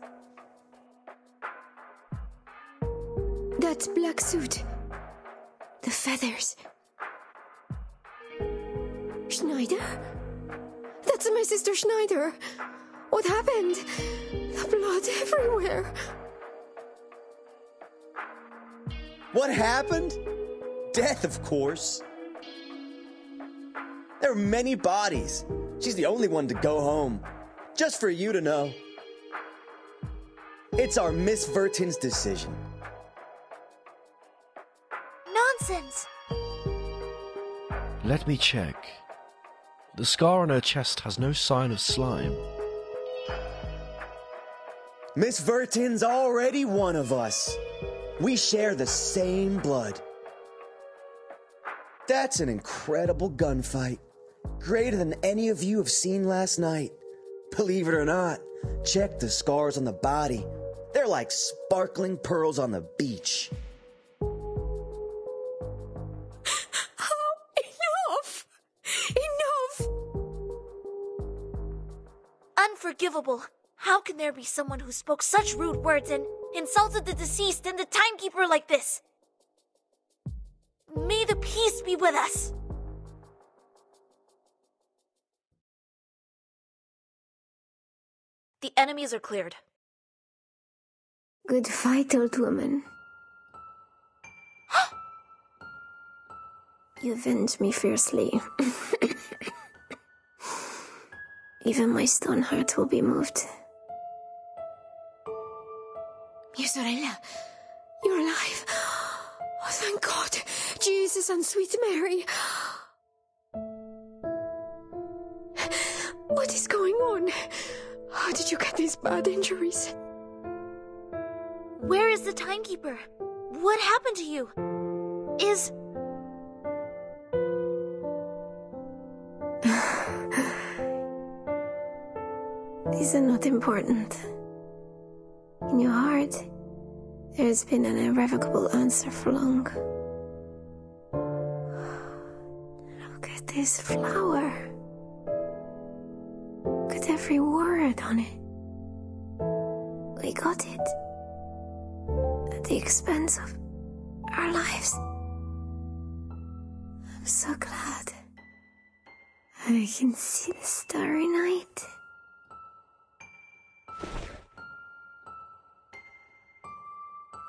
That black suit. The feathers. Schneider? That's my sister Schneider. What happened? The blood everywhere. What happened? Death, of course. There are many bodies. She's the only one to go home. Just for you to know. It's our Miss Vertin's decision. Nonsense! Let me check. The scar on her chest has no sign of slime. Miss Vertin's already one of us. We share the same blood. That's an incredible gunfight. Greater than any of you have seen last night. Believe it or not, check the scars on the body. They're like sparkling pearls on the beach. Enough! Enough! Unforgivable. How can there be someone who spoke such rude words and insulted the deceased and the Timekeeper like this? May the peace be with us. The enemies are cleared. Good fight, old woman. You avenged me fiercely. Even my stone heart will be moved. Mia sorella, you're alive. Oh, thank God. Jesus and sweet Mary. What is going on? How did you get these bad injuries? Where is the Timekeeper? What happened to you? Is These are not important. In your heart, there has been an irrevocable answer for long. Look at this flower. Could every every word on it. We got it. At the expense of our lives. I'm so glad. I can see the starry night.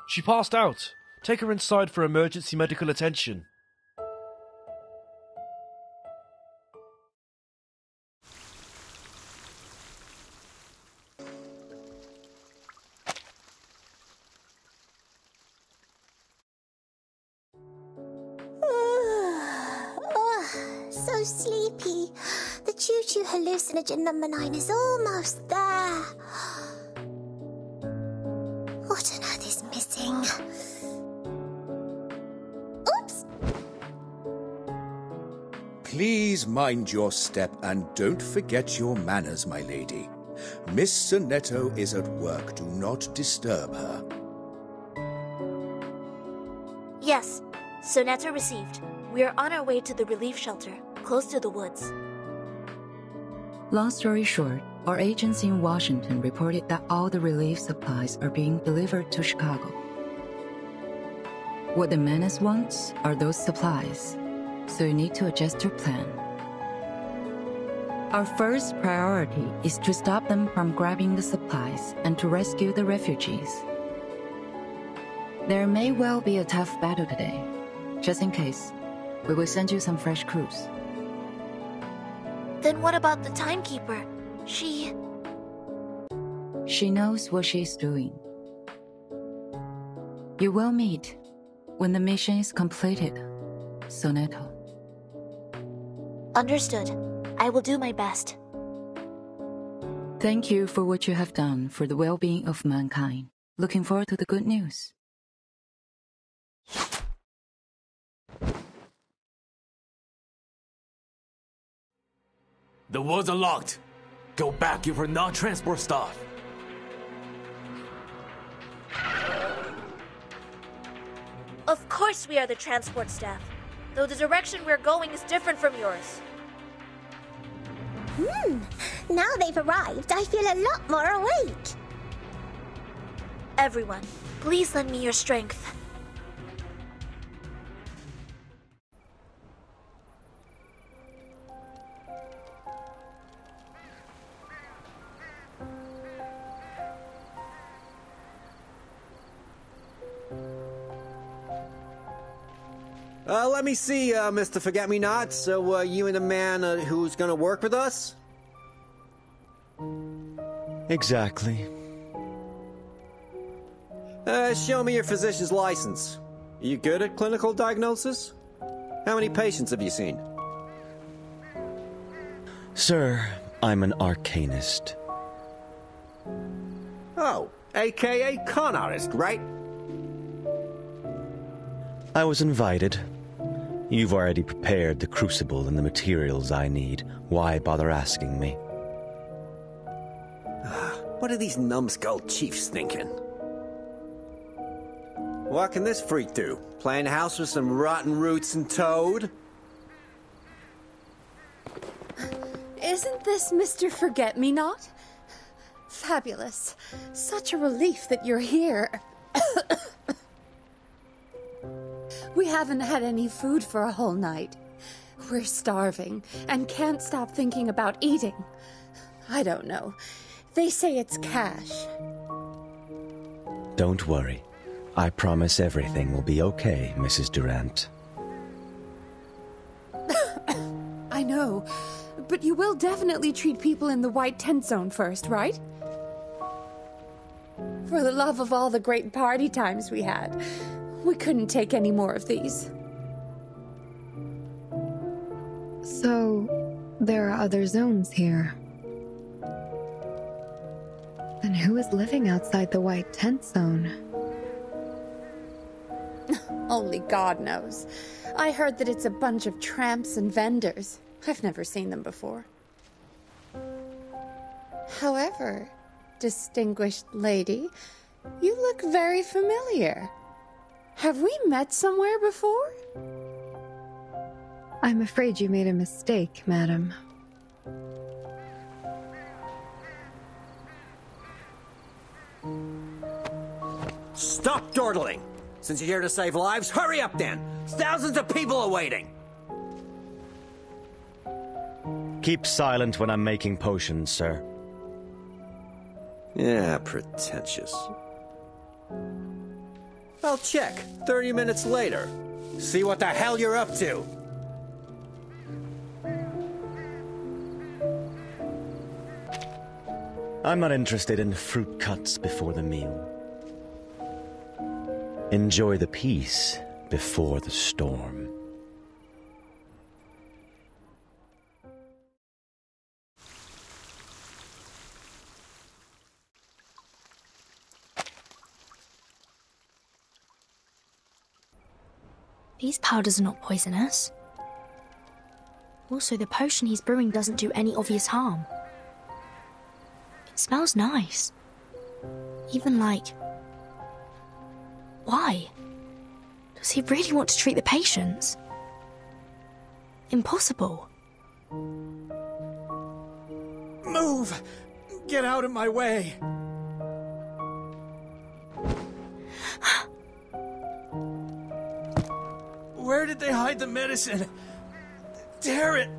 She passed out. Take her inside for emergency medical attention. So sleepy. The choo-choo hallucinogen number 9 is almost there. What on earth is missing? Oops! Please mind your step and don't forget your manners, my lady. Miss Sonetto is at work. Do not disturb her. Yes, Sonetto received. We are on our way to the relief shelter, close to the woods. Long story short, our agents in Washington reported that all the relief supplies are being delivered to Chicago. What the Manus wants are those supplies, so you need to adjust your plan. Our first priority is to stop them from grabbing the supplies and to rescue the refugees. There may well be a tough battle today. Just in case, we will send you some fresh crews. Then what about the timekeeper? She knows what she's doing. You will meet when the mission is completed, Sonetto. Understood. I will do my best. Thank you for what you have done for the well-being of mankind. Looking forward to the good news. The woods are locked. Go back if we're not transport staff. Of course we are the transport staff, though the direction we're going is different from yours. Now they've arrived, I feel a lot more awake. Everyone, please lend me your strength. Let me see, Mr. Forget-Me-Not. So, you and the man who's gonna work with us? Exactly. Show me your physician's license. Are you good at clinical diagnosis? How many patients have you seen? Sir, I'm an arcanist. Oh, aka con artist, right? I was invited. You've already prepared the crucible and the materials I need. Why bother asking me? What are these numbskull chiefs thinking? What can this freak do? Playing house with some rotten roots and toad? Isn't this Mr. Forget-Me-Not? Fabulous. Such a relief that you're here. We haven't had any food for a whole night. We're starving and can't stop thinking about eating. I don't know. They say it's cash. Don't worry. I promise everything will be okay, Mrs. Durant. I know, but you will definitely treat people in the white tent zone first, right? For the love of all the great party times we had, we couldn't take any more of these. So, there are other zones here. Then who is living outside the white tent zone? Only God knows. I heard that it's a bunch of tramps and vendors. I've never seen them before. However, distinguished lady, you look very familiar. Have we met somewhere before? I'm afraid you made a mistake, madam. Stop dawdling! Since you're here to save lives, hurry up then! Thousands of people are waiting! Keep silent when I'm making potions, sir. Yeah, pretentious. I'll check 30 minutes later. See what the hell you're up to! I'm not interested in fruit cuts before the meal. Enjoy the peace before the storm. These powders are not poisonous. Also, the potion he's brewing doesn't do any obvious harm. It smells nice. Even like... Why? Does he really want to treat the patients? Impossible. Move! Get out of my way! Where did they hide the medicine? Tear it!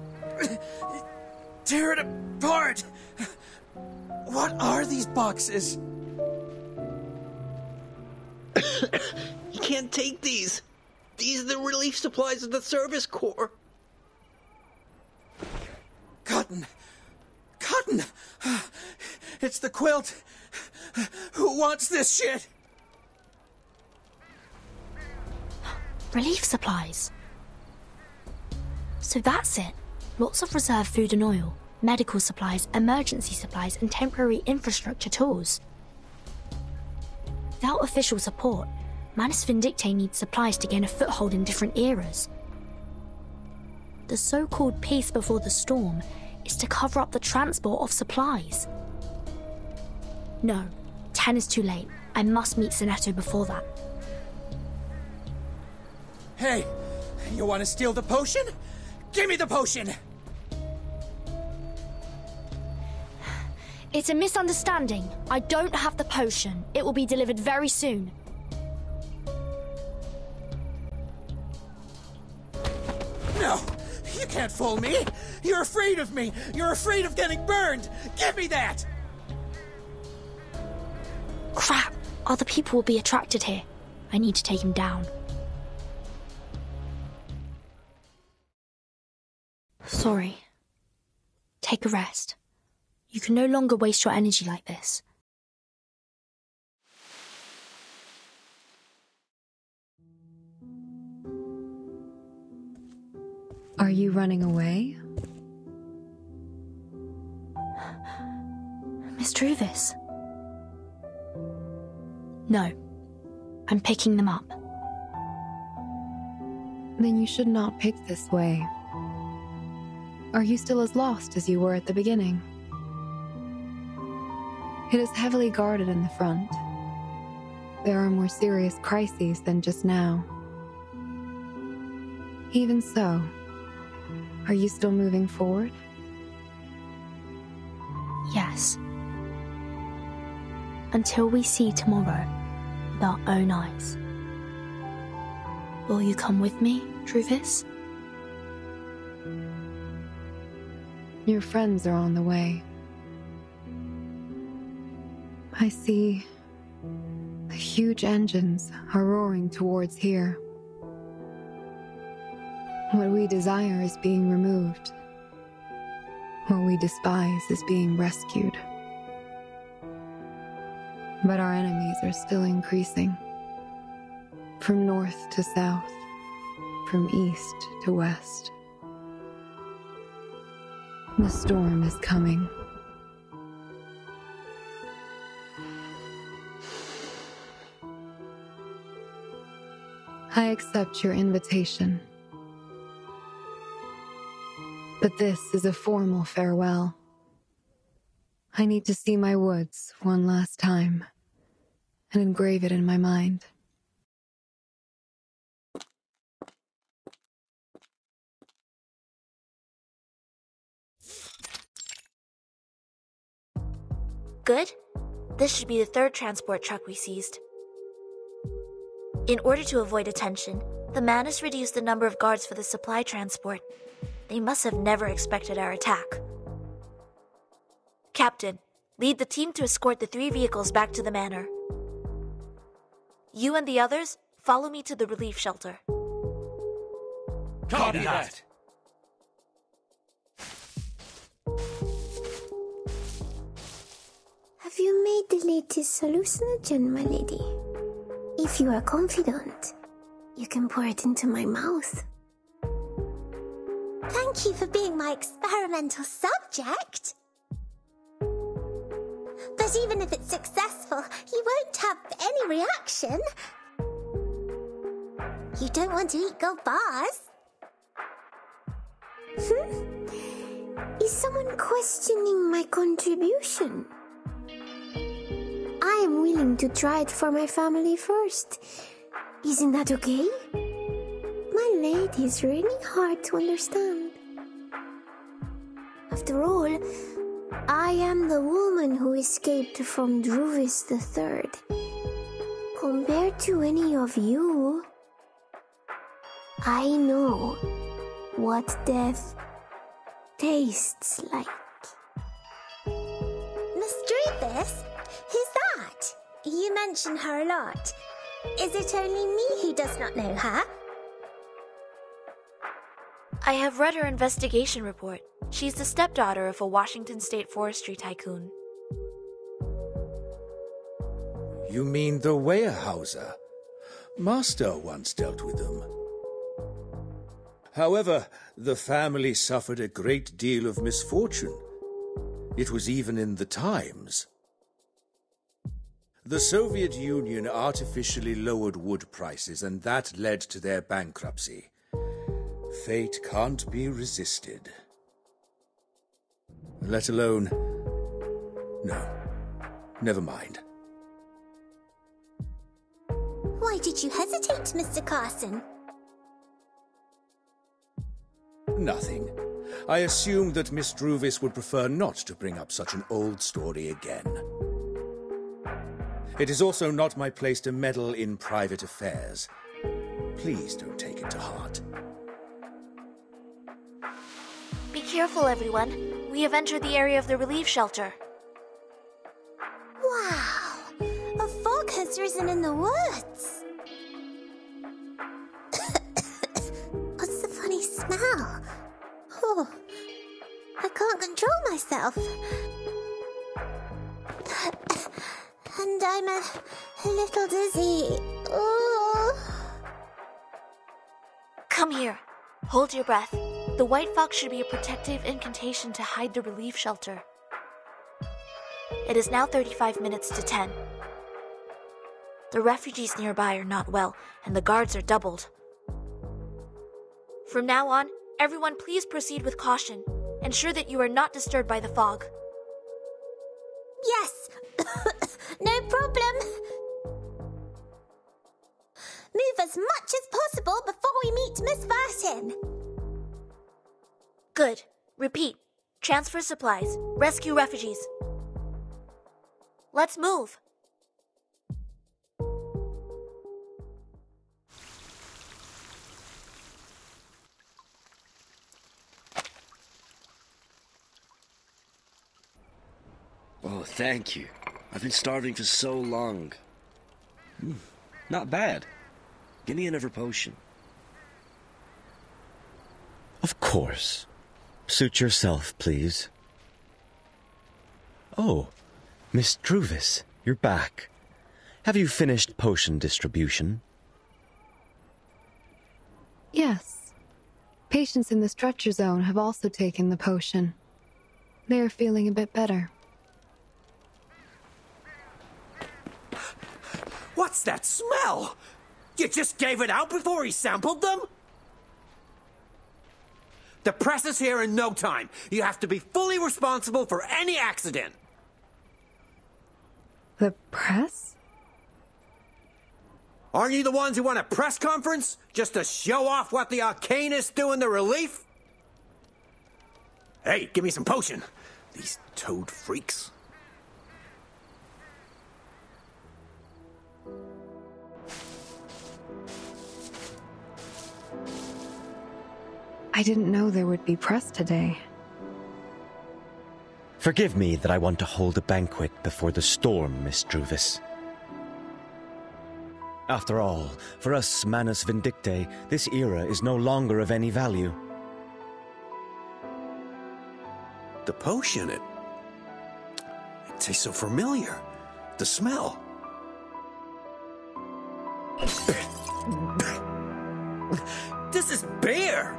Tear it apart! What are these boxes? You can't take these. These are the relief supplies of the Service Corps. Cotton! Cotton! It's the quilt! Who wants this shit? Relief supplies. So that's it. Lots of reserve food and oil, medical supplies, emergency supplies, and temporary infrastructure tools. Without official support, Manus Vindicate needs supplies to gain a foothold in different eras. The so-called peace before the storm is to cover up the transport of supplies. No, 10 is too late. I must meet Sonetto before that. Hey, you want to steal the potion? Give me the potion! It's a misunderstanding. I don't have the potion. It will be delivered very soon. No! You can't fool me! You're afraid of me! You're afraid of getting burned! Give me that! Crap! Other people will be attracted here. I need to take him down. Sorry. Take a rest. You can no longer waste your energy like this. Are you running away? Miss Druvis? No. I'm picking them up. Then you should not pick this way. Are you still as lost as you were at the beginning? It is heavily guarded in the front. There are more serious crises than just now. Even so, are you still moving forward? Yes. Until we see tomorrow with our own eyes. Will you come with me, Druvis? Your friends are on the way. I see the huge engines are roaring towards here. What we desire is being removed. What we despise is being rescued. But our enemies are still increasing. From north to south, from east to west. The storm is coming. I accept your invitation. But this is a formal farewell. I need to see my woods one last time and engrave it in my mind. Good? This should be the third transport truck we seized. In order to avoid attention, the Manus reduced the number of guards for the supply transport. They must have never expected our attack. Captain, lead the team to escort the 3 vehicles back to the manor. You and the others, follow me to the relief shelter. Copy that. Have you made the latest hallucinogen, my lady? If you are confident, you can pour it into my mouth. Thank you for being my experimental subject. But even if it's successful, you won't have any reaction. You don't want to eat gold bars. Is someone questioning my contribution? I am willing to try it for my family first. Isn't that okay? My lady is really hard to understand. After all, I am the woman who escaped from Druvis III. Compared to any of you, I know what death tastes like. Miss Druvis? Who's that? You mention her a lot. Is it only me who does not know her? I have read her investigation report. She's the stepdaughter of a Washington State forestry tycoon. You mean the Weyerhauser? Master once dealt with them. However, the family suffered a great deal of misfortune. It was even in the Times. The Soviet Union artificially lowered wood prices, and that led to their bankruptcy. Fate can't be resisted. Let alone... No, never mind. Why did you hesitate, Mr. Carson? Nothing. I assumed that Miss Druvis would prefer not to bring up such an old story again. It is also not my place to meddle in private affairs. Please don't take it to heart. Be careful, everyone. We have entered the area of the relief shelter. Wow! A fog has risen in the woods! What's the funny smell? Oh, I can't control myself. And I'm a little dizzy. Oh. Come here. Hold your breath. The white fox should be a protective incantation to hide the relief shelter. It is now 35 minutes to 10. The refugees nearby are not well, and the guards are doubled. From now on, everyone please proceed with caution. Ensure that you are not disturbed by the fog. Yes! No problem! Move as much as possible before we meet Miss Burton. Good. Repeat. Transfer supplies. Rescue refugees. Let's move. Oh, thank you. I've been starving for so long. Not bad. Give me another potion. Of course. Suit yourself, please. Oh, Miss Druvis, you're back. Have you finished potion distribution? Yes. Patients in the stretcher zone have also taken the potion. They are feeling a bit better. What's that smell? You just gave it out before he sampled them? The press is here in no time. You have to be fully responsible for any accident. The press? Aren't you the ones who want a press conference? Just to show off what the arcanists do in the relief? Hey, give me some potion. These toad freaks. I didn't know there would be press today. Forgive me that I want to hold a banquet before the storm, Miss Druvis. After all, for us Manus Vindicate, this era is no longer of any value. The potion, it tastes so familiar. The smell. This is beer!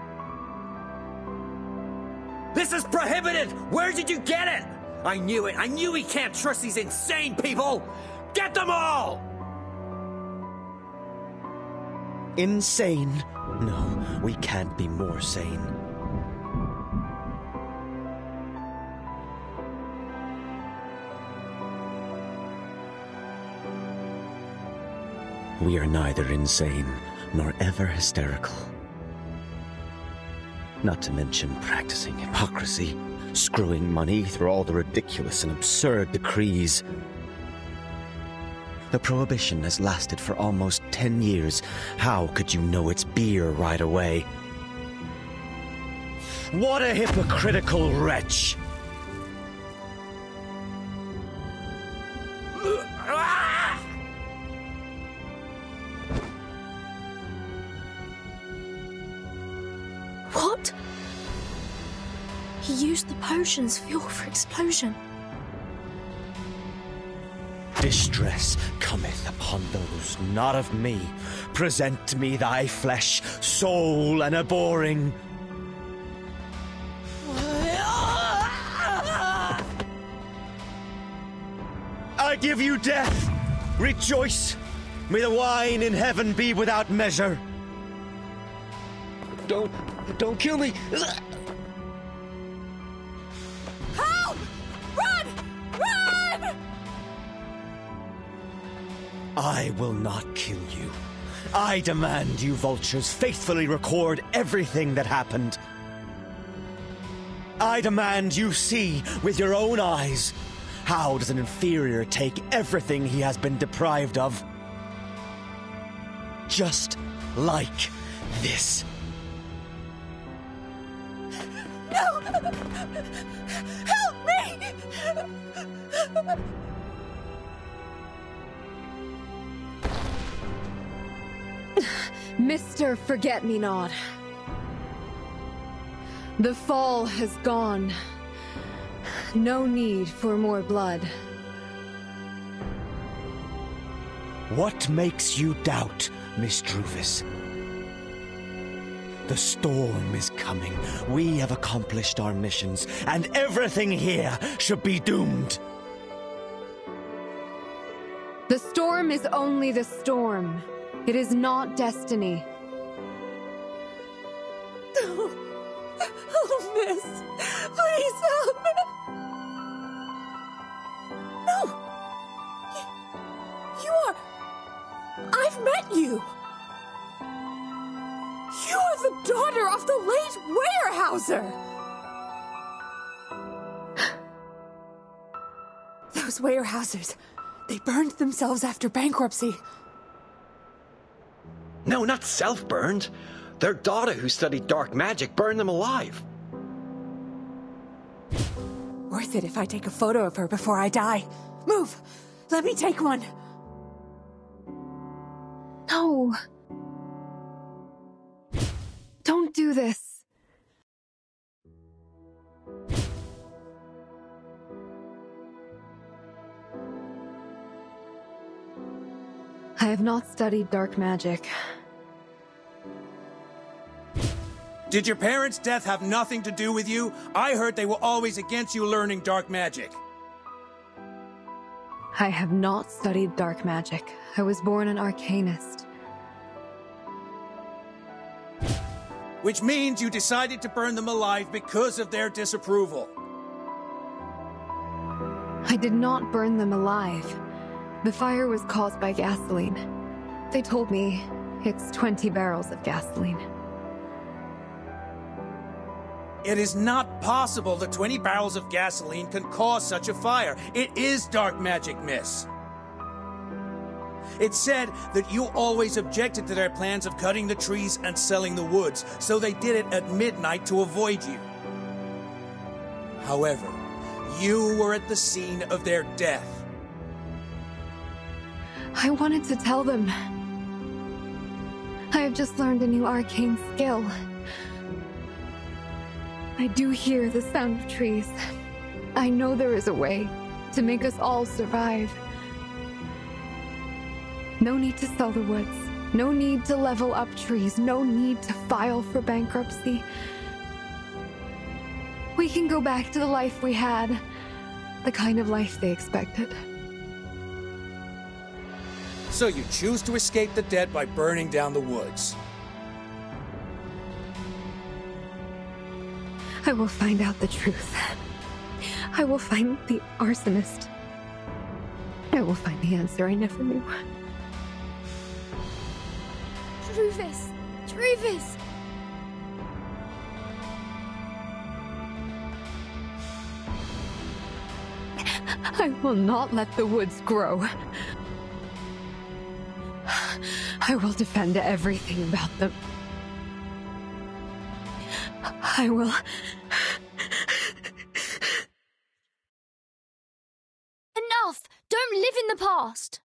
This is prohibited! Where did you get it? I knew it! I knew we can't trust these insane people! Get them all! Insane? No, we can't be more sane. We are neither insane nor ever hysterical. Not to mention practicing hypocrisy, screwing money through all the ridiculous and absurd decrees. The prohibition has lasted for almost 10 years. How could you know it's beer right away? What a hypocritical wretch! What? He used the potion's fuel for explosion. Distress cometh upon those not of me. Present me thy flesh, soul, and abhorring. I give you death. Rejoice. May the wine in heaven be without measure. Don't kill me. Help! Run! Run! I will not kill you. I demand you vultures faithfully record everything that happened. I demand you see with your own eyes. How does an inferior take everything he has been deprived of? Just like this. No! Help me! Mr. Forget-Me-Not. The fall has gone. No need for more blood. What makes you doubt, Miss Druvis? The storm is coming. We have accomplished our missions, and everything here should be doomed. The storm is only the storm. It is not destiny. Oh, miss. Please help me. No. You are... I've met you. You are the daughter of the late Weyerhaeuser. Those Weyerhaeusers, they burned themselves after bankruptcy. No, not self-burned. Their daughter who studied dark magic burned them alive. Worth it if I take a photo of her before I die. Move! Let me take one. No. Don't do this. I have not studied dark magic. Did your parents' death have nothing to do with you? I heard they were always against you learning dark magic. I have not studied dark magic. I was born an arcanist. Which means you decided to burn them alive because of their disapproval. I did not burn them alive. The fire was caused by gasoline. They told me it's 20 barrels of gasoline. It is not possible that 20 barrels of gasoline can cause such a fire. It is dark magic, miss. It said that you always objected to their plans of cutting the trees and selling the woods, so they did it at midnight to avoid you. However, you were at the scene of their death. I wanted to tell them. I have just learned a new arcane skill. I do hear the sound of trees. I know there is a way to make us all survive. No need to sell the woods. No need to level up trees. No need to file for bankruptcy. We can go back to the life we had. The kind of life they expected. So you choose to escape the dead by burning down the woods. I will find out the truth. I will find the arsonist. I will find the answer I never knew. Truvis! Truvis! I will not let the woods grow. I will defend everything about them. I will... Enough! Don't live in the past!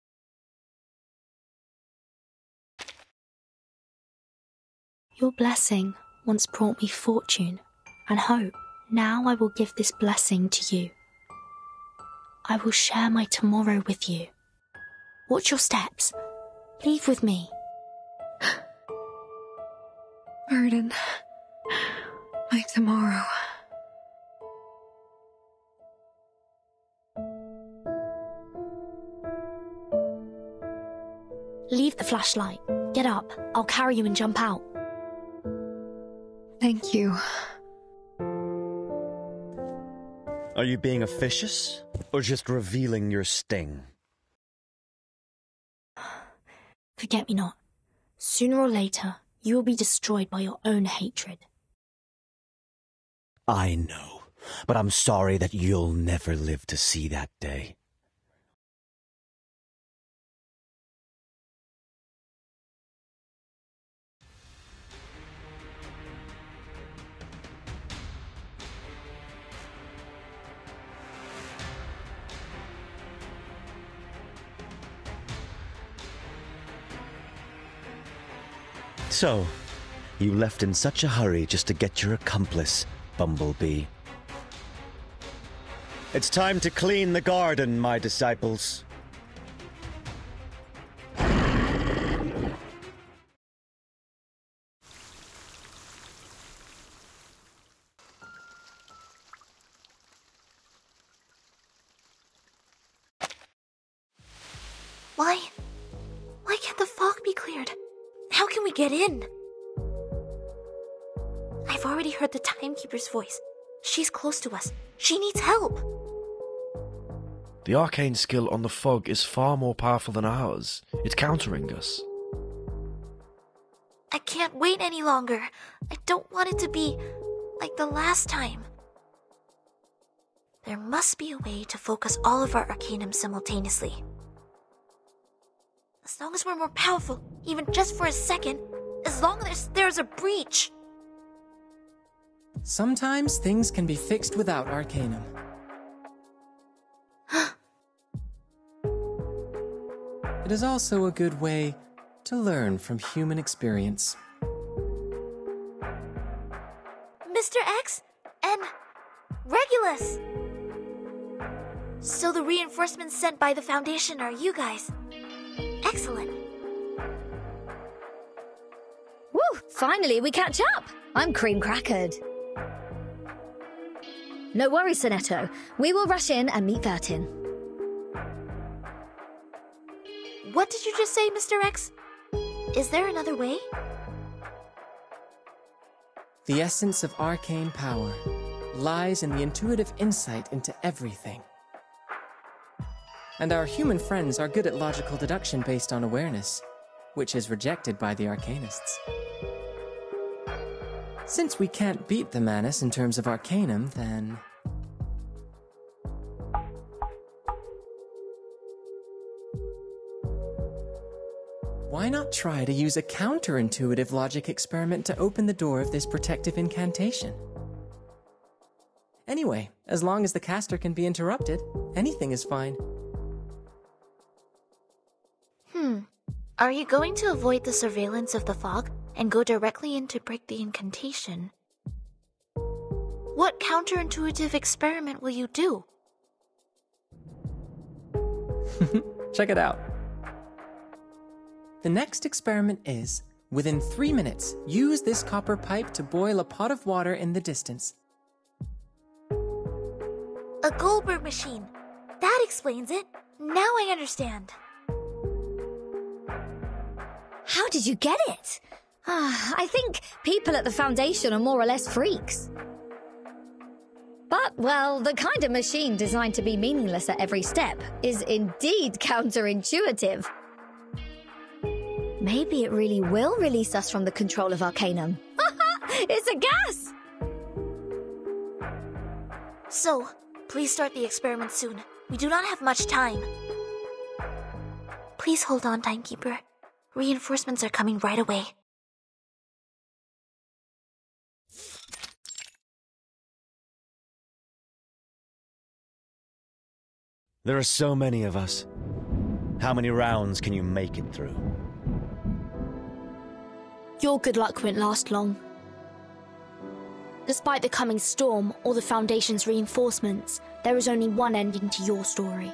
Your blessing once brought me fortune and hope. Now I will give this blessing to you. I will share my tomorrow with you. Watch your steps. Leave with me. Burden. My tomorrow. Leave the flashlight. Get up. I'll carry you and jump out. Thank you. Are you being officious, or just revealing your sting? Forget me not. Sooner or later, you will be destroyed by your own hatred. I know, but I'm sorry that you'll never live to see that day. So, you left in such a hurry just to get your accomplice, Bumblebee. It's time to clean the garden, my disciples. Why can't the fog be cleared? How can we get in? I've already heard the timekeeper's voice. She's close to us. She needs help. The arcane skill on the fog is far more powerful than ours. It's countering us. I can't wait any longer. I don't want it to be like the last time. There must be a way to focus all of our arcanum simultaneously. As long as we're more powerful, even just for a second, as long as there's a breach. Sometimes things can be fixed without arcanum. It is also a good way to learn from human experience. Mr. X and Regulus! So the reinforcements sent by the Foundation are you guys. Excellent. Woo! Finally, we catch up! I'm cream-crackered. No worries, Sonetto. We will rush in and meet Vertin. What did you just say, Mr. X? Is there another way? The essence of arcane power lies in the intuitive insight into everything. And our human friends are good at logical deduction based on awareness, which is rejected by the arcanists. Since we can't beat the Manus in terms of arcanum, then... Why not try to use a counterintuitive logic experiment to open the door of this protective incantation? Anyway, as long as the caster can be interrupted, anything is fine. Are you going to avoid the surveillance of the fog and go directly in to break the incantation? What counterintuitive experiment will you do? Check it out. The next experiment is, within 3 minutes, use this copper pipe to boil a pot of water in the distance. A Goldberg machine. That explains it. Now I understand. How did you get it? I think people at the Foundation are more or less freaks. But, well, the kind of machine designed to be meaningless at every step is indeed counterintuitive. Maybe it really will release us from the control of Arcanum. It's a gas! So, please start the experiment soon. We do not have much time. Please hold on, Timekeeper. Reinforcements are coming right away. There are so many of us. How many rounds can you make it through? Your good luck won't last long. Despite the coming storm or the Foundation's reinforcements, there is only one ending to your story.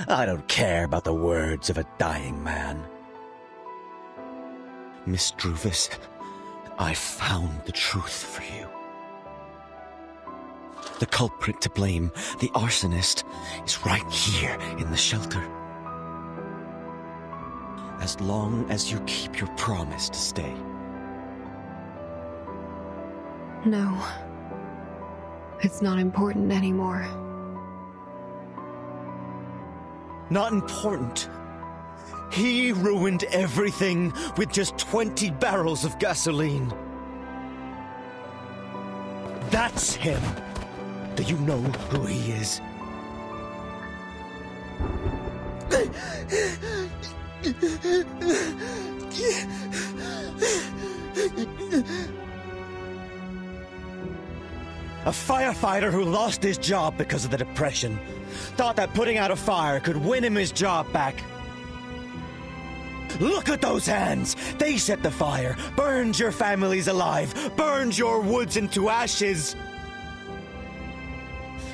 I don't care about the words of a dying man. Miss Druvis, I found the truth for you. The culprit to blame, the arsonist, is right here in the shelter. As long as you keep your promise to stay. No. It's not important anymore. Not important. He ruined everything with just 20 barrels of gasoline. That's him. Do you know who he is? A firefighter who lost his job because of the depression. Thought that putting out a fire could win him his job back. Look at those hands! They set the fire, burned your families alive, burned your woods into ashes.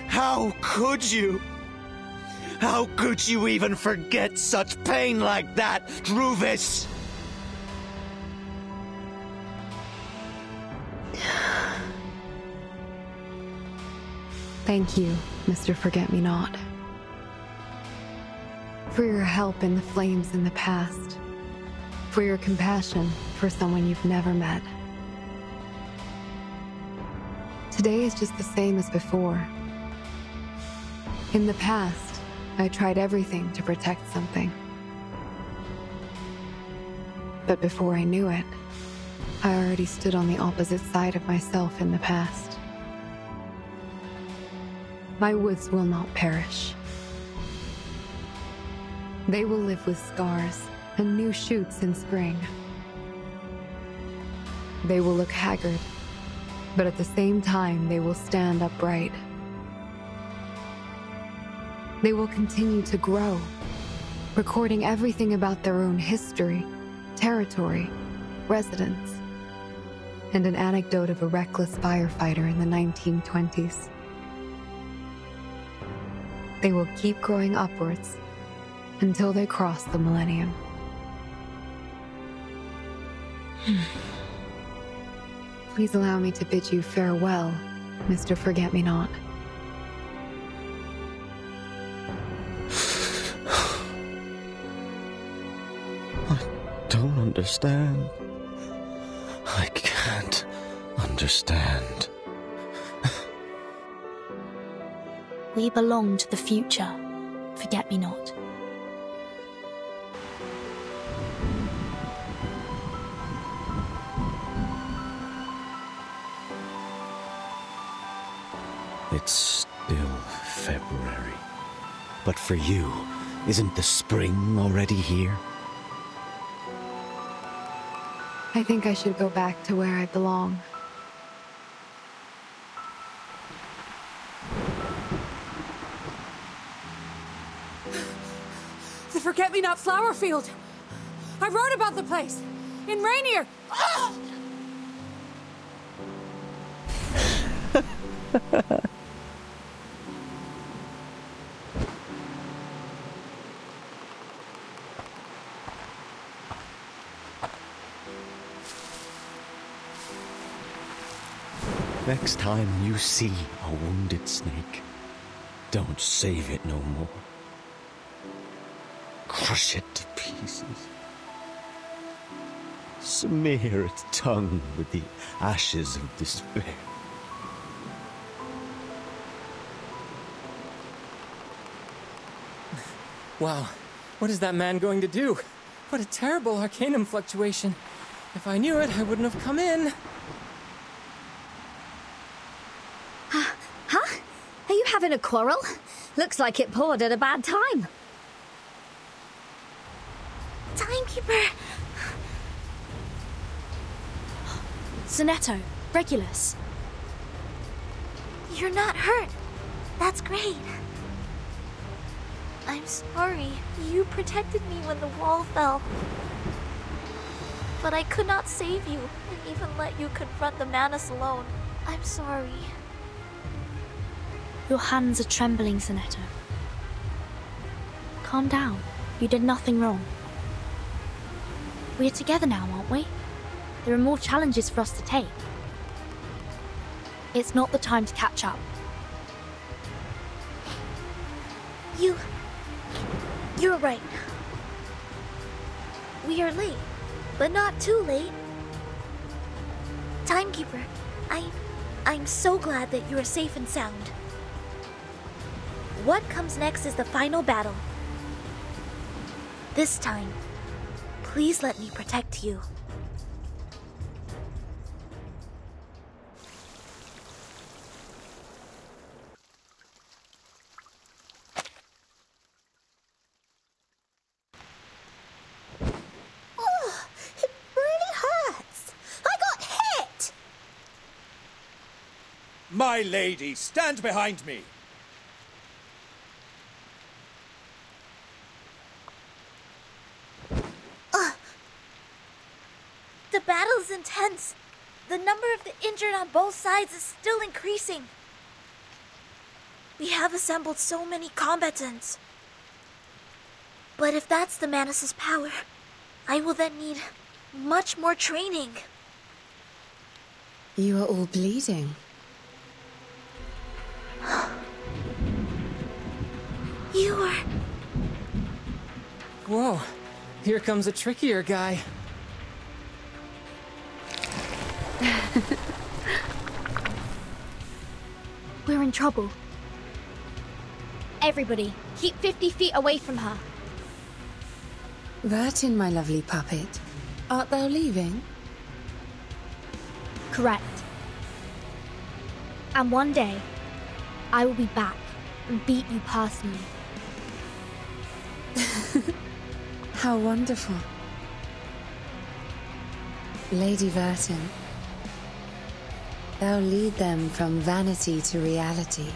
How could you? How could you even forget such pain like that, Druvis? Thank you, Mr. Forget-Me-Not. For your help in the flames in the past. For your compassion for someone you've never met. Today is just the same as before. In the past, I tried everything to protect something. But before I knew it, I already stood on the opposite side of myself in the past. My woods will not perish. They will live with scars and new shoots in spring. They will look haggard, but at the same time they will stand upright. They will continue to grow, recording everything about their own history, territory, residents, and an anecdote of a reckless firefighter in the 1920s. They will keep growing upwards until they cross the millennium. Please allow me to bid you farewell, Mr. Forget-Me-Not. I don't understand. I can't understand. We belong to the future, Forget-Me-Not. It's still February. But for you, Isn't the spring already here? I think I should go back to where I belong. The Forget-Me-Not flower field! I wrote about the place! In Rainier! Next time you see a wounded snake, don't save it no more. Crush it to pieces. Smear its tongue with the ashes of despair. Wow, what is that man going to do? What a terrible arcanum fluctuation. If I knew it, I wouldn't have come in. Huh? Are you having a quarrel? Looks like it poured at a bad time. Timekeeper! Sonetto, Regulus. You're not hurt. That's great. I'm sorry. You protected me when the wall fell. But I could not save you, and even let you confront the Manus alone. I'm sorry. Your hands are trembling, Sonetto. Calm down. You did nothing wrong. We're together now, aren't we? There are more challenges for us to take. It's not the time to catch up. You're right. We are late, but not too late. Timekeeper, I'm so glad that you are safe and sound. What comes next is the final battle. This time, please let me protect you. It really hurts. I got hit. My lady, stand behind me. The battle is intense. The number of the injured on both sides is still increasing. We have assembled so many combatants. But if that's the Manus' power, I will then need much more training. You are all bleeding. You are... Whoa, here comes a trickier guy. We're in trouble. Everybody, keep 50 feet away from her. Vertin, my lovely puppet, art thou leaving? Correct. And one day, I will be back and beat you personally. How wonderful. Lady Vertin, thou lead them from vanity to reality,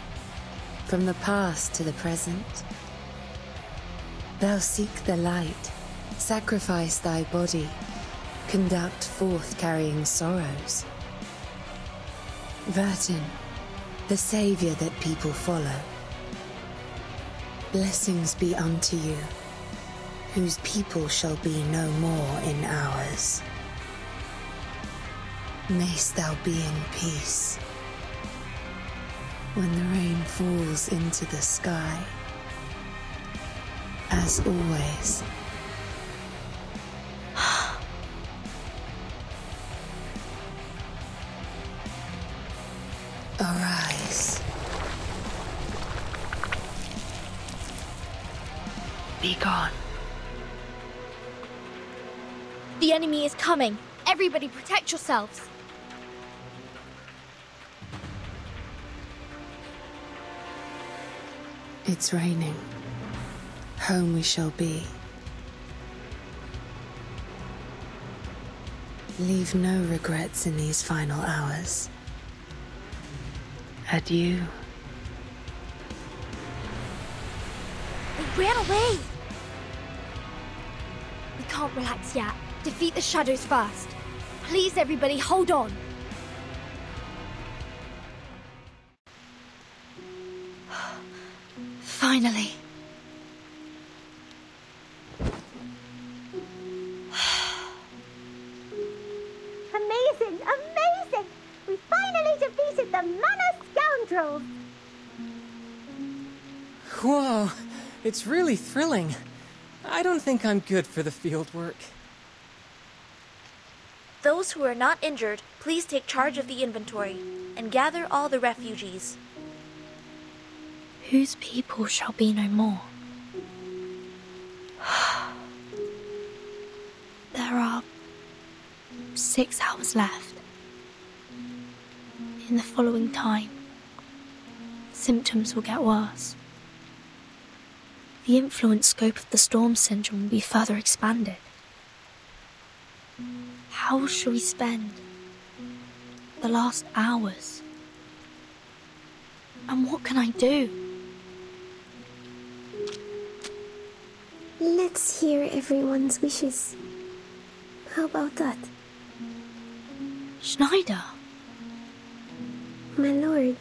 from the past to the present. Thou seek the light, sacrifice thy body, conduct forth carrying sorrows. Vertin, the savior that people follow. Blessings be unto you, whose people shall be no more in ours. Mayst thou be in peace when the rain falls into the sky. As always. Arise. Be gone. The enemy is coming. Everybody protect yourselves. It's raining. Home we shall be. Leave no regrets in these final hours. Adieu. They ran away! We can't relax yet. Defeat the shadows first. Please, everybody, hold on. Finally. Amazing! Amazing! We finally defeated the Manus scoundrels! Whoa, it's really thrilling. I don't think I'm good for the field work. Those who are not injured, please take charge of the inventory and gather all the refugees. Whose people shall be no more? There are 6 hours left. In the following time, symptoms will get worse. The influence scope of the storm syndrome will be further expanded. How shall we spend the last hours? And what can I do? Let's hear everyone's wishes. How about that? Schneider? My lord,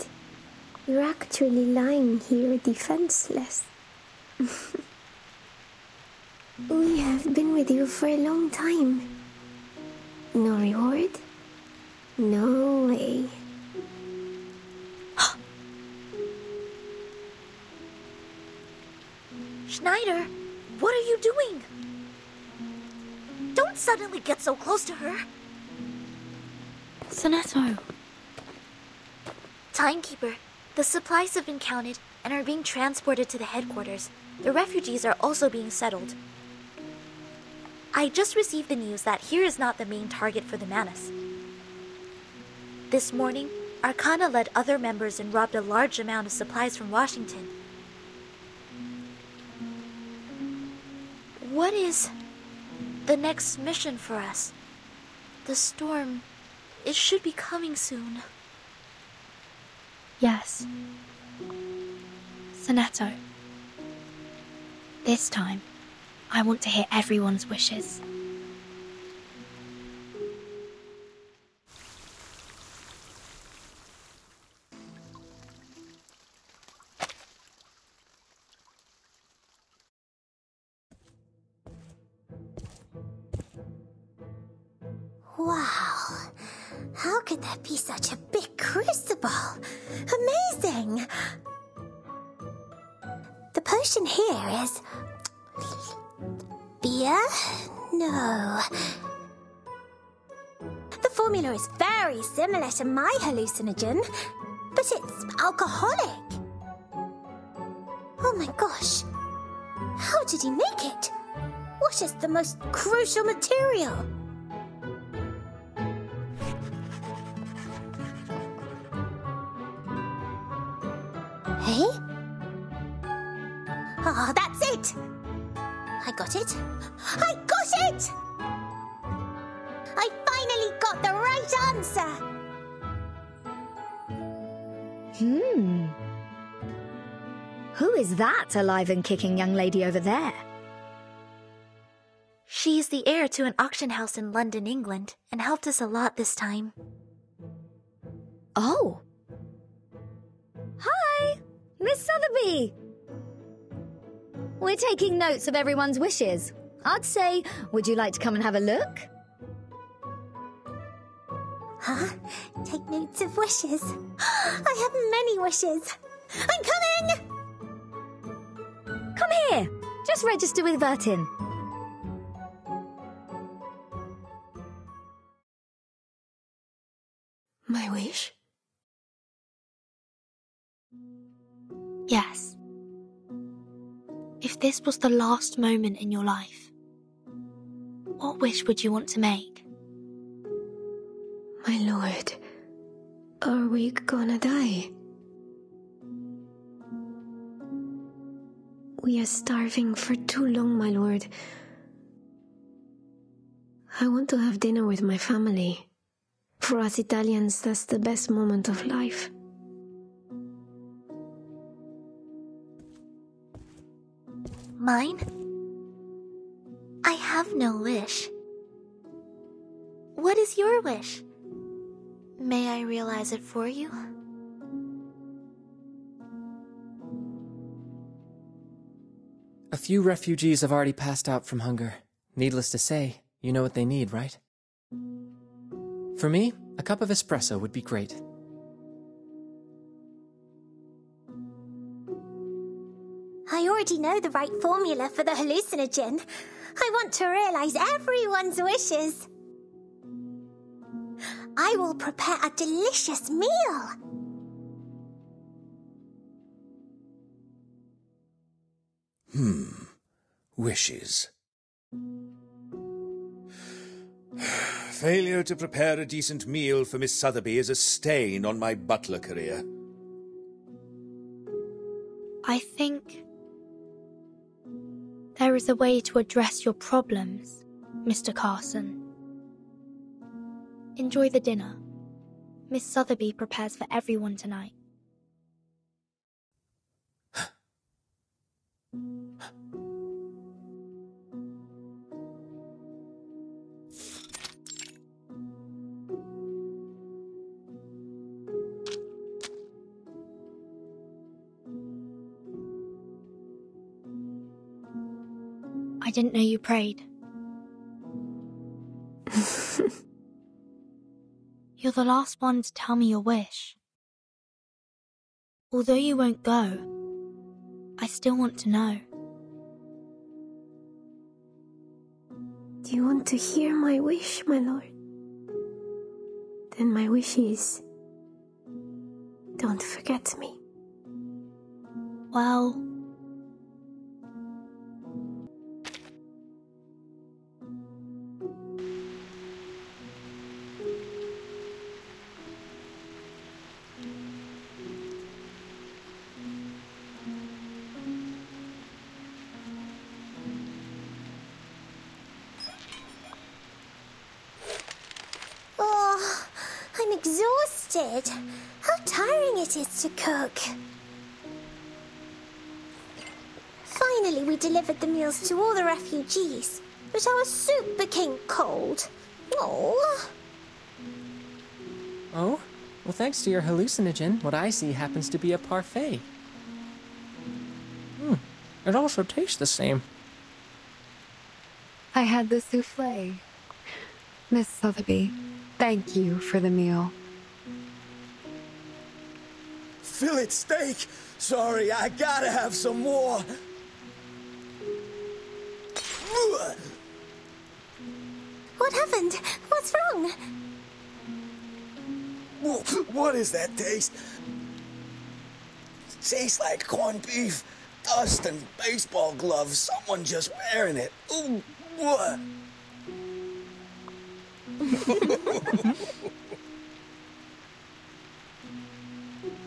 you're actually lying here defenseless. We have been with you for a long time. No reward? No way. Schneider, what are you doing? Don't suddenly get so close to her. Sonetto. Timekeeper, the supplies have been counted and are being transported to the headquarters. The refugees are also being settled. I just received the news that here is not the main target for the Manus. This morning, Arcana led other members and robbed a large amount of supplies from Washington. What is the next mission for us? The storm, it should be coming soon. Yes. Sonetto. This time, I want to hear everyone's wishes. Wow. How could there be such a big crucible? Amazing! The potion here is... beer? No. The formula is very similar to my hallucinogen, but it's alcoholic. Oh my gosh. How did he make it? What is the most crucial material? Hey? Oh, that's it! I got it. I got it! I finally got the right answer! Who is that alive and kicking young lady over there? She's the heir to an auction house in London, England, and helped us a lot this time. Oh. Hi, Miss Sotheby. We're taking notes of everyone's wishes. I'd say, would you like to come and have a look? Huh? Take notes of wishes. I have many wishes. I'm coming! Come here. Just register with Vertin. My wish? Yes. If this was the last moment in your life, what wish would you want to make? My lord, are we gonna die? We are starving for too long, my lord. I want to have dinner with my family. For us Italians, that's the best moment of life. Mine? I have no wish. What is your wish? May I realize it for you? A few refugees have already passed out from hunger. Needless to say, you know what they need, right? For me, a cup of espresso would be great. I already know the right formula for the hallucinogen. I want to realize everyone's wishes. I will prepare a delicious meal. Wishes. Failure to prepare a decent meal for Miss Sotheby is a stain on my butler career. I think there is a way to address your problems, Mr. Carson. Enjoy the dinner. Miss Sotheby prepares for everyone tonight. I didn't know you prayed. You're the last one to tell me your wish. Although you won't go, I still want to know. Do you want to hear my wish, my lord? Then my wish is, don't forget me. Well... I'm exhausted. How tiring it is to cook. Finally, we delivered the meals to all the refugees, but our soup became cold. Oh. Oh? Well, thanks to your hallucinogen, what I see happens to be a parfait. It also tastes the same. I had the souffle. Miss Sotheby, thank you for the meal. Fillet steak! Sorry, I gotta have some more. What happened? What's wrong? What is that taste? It tastes like corned beef, dust, and baseball gloves. Someone just wearing it. Ooh, what?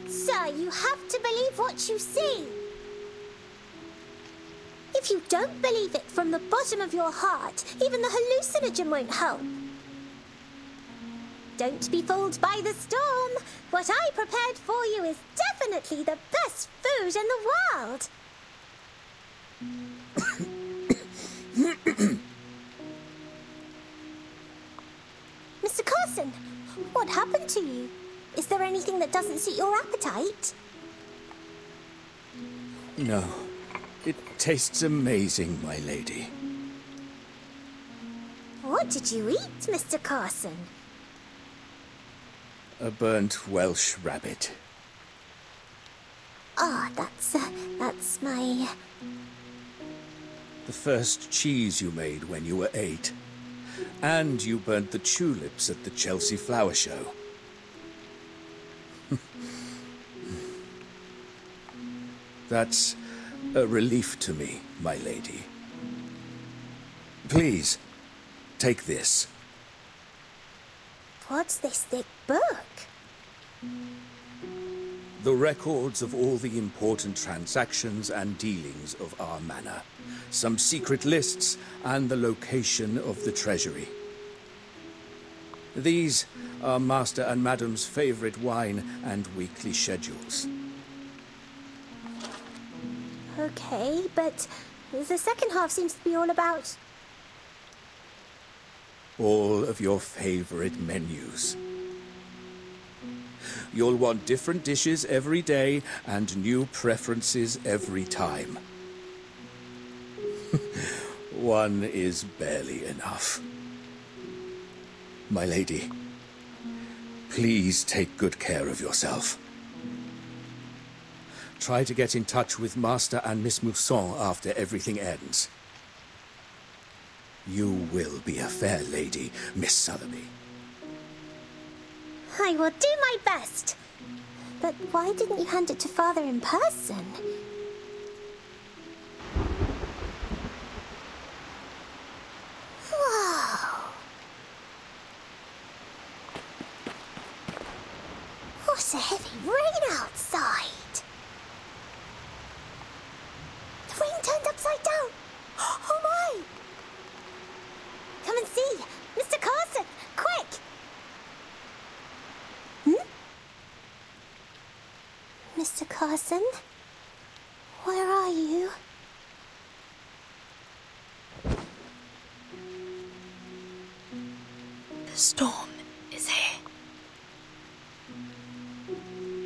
Sir, you have to believe what you see. If you don't believe it from the bottom of your heart, even the hallucinogen won't help. Don't be fooled by the storm. What I prepared for you is definitely the best food in the world. Mr. Carson, what happened to you? Is there anything that doesn't suit your appetite? No. It tastes amazing, my lady. What did you eat, Mr. Carson? A burnt Welsh rabbit. Ah, that's my... The first cheese you made when you were 8. And you burnt the tulips at the Chelsea Flower Show. That's a relief to me, my lady. Please, take this. What's this thick book? the records of all the important transactions and dealings of our manor, some secret lists, and the location of the treasury. These are Master and Madam's favorite wine and weekly schedules. Okay, but the second half seems to be all about... All of your favorite menus. You'll want different dishes every day and new preferences every time. One is barely enough. My lady, please take good care of yourself. Try to get in touch with Master and Miss Mousson after everything ends. You will be a fair lady, Miss Sotheby. I will do my best. But why didn't you hand it to Father in person? Whoa. What a heavy rain outside. The rain turned upside down. Oh my! Come and see! Mr. Carson! Quick! Mr. Carson? Where are you? The storm is here.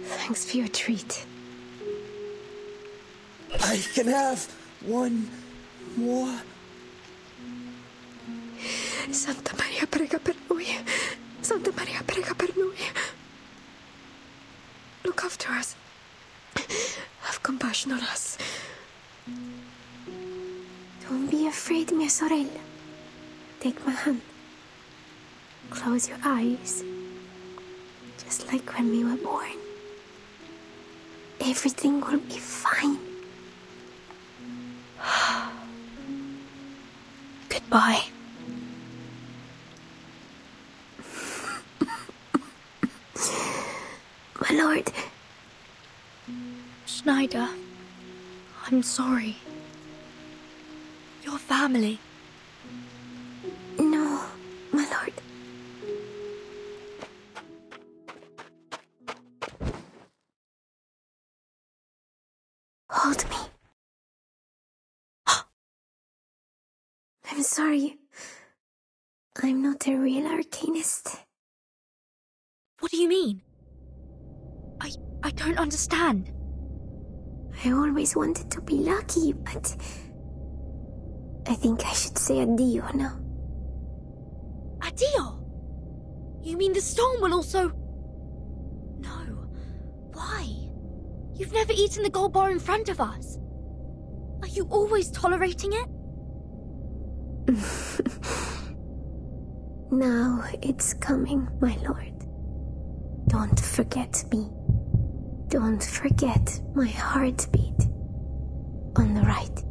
Thanks for your treat. I can have one more. Santa Maria, prega per noi. Santa Maria, prega per noi. Look after us. Have compassion on us. Don't be afraid, mia sorella. Take my hand. Close your eyes. Just like when we were born. Everything will be fine. Goodbye. My lord. Schneider, I'm sorry. Your family. No, my lord. Hold me. I'm sorry. I'm not a real arcanist. What do you mean? I don't understand. I always wanted to be lucky, but I think I should say addio now. Addio? You mean the storm will also... No. Why? You've never eaten the gold bar in front of us. Are you always tolerating it? Now it's coming, my lord. Don't forget me. Don't forget my heartbeat on the right.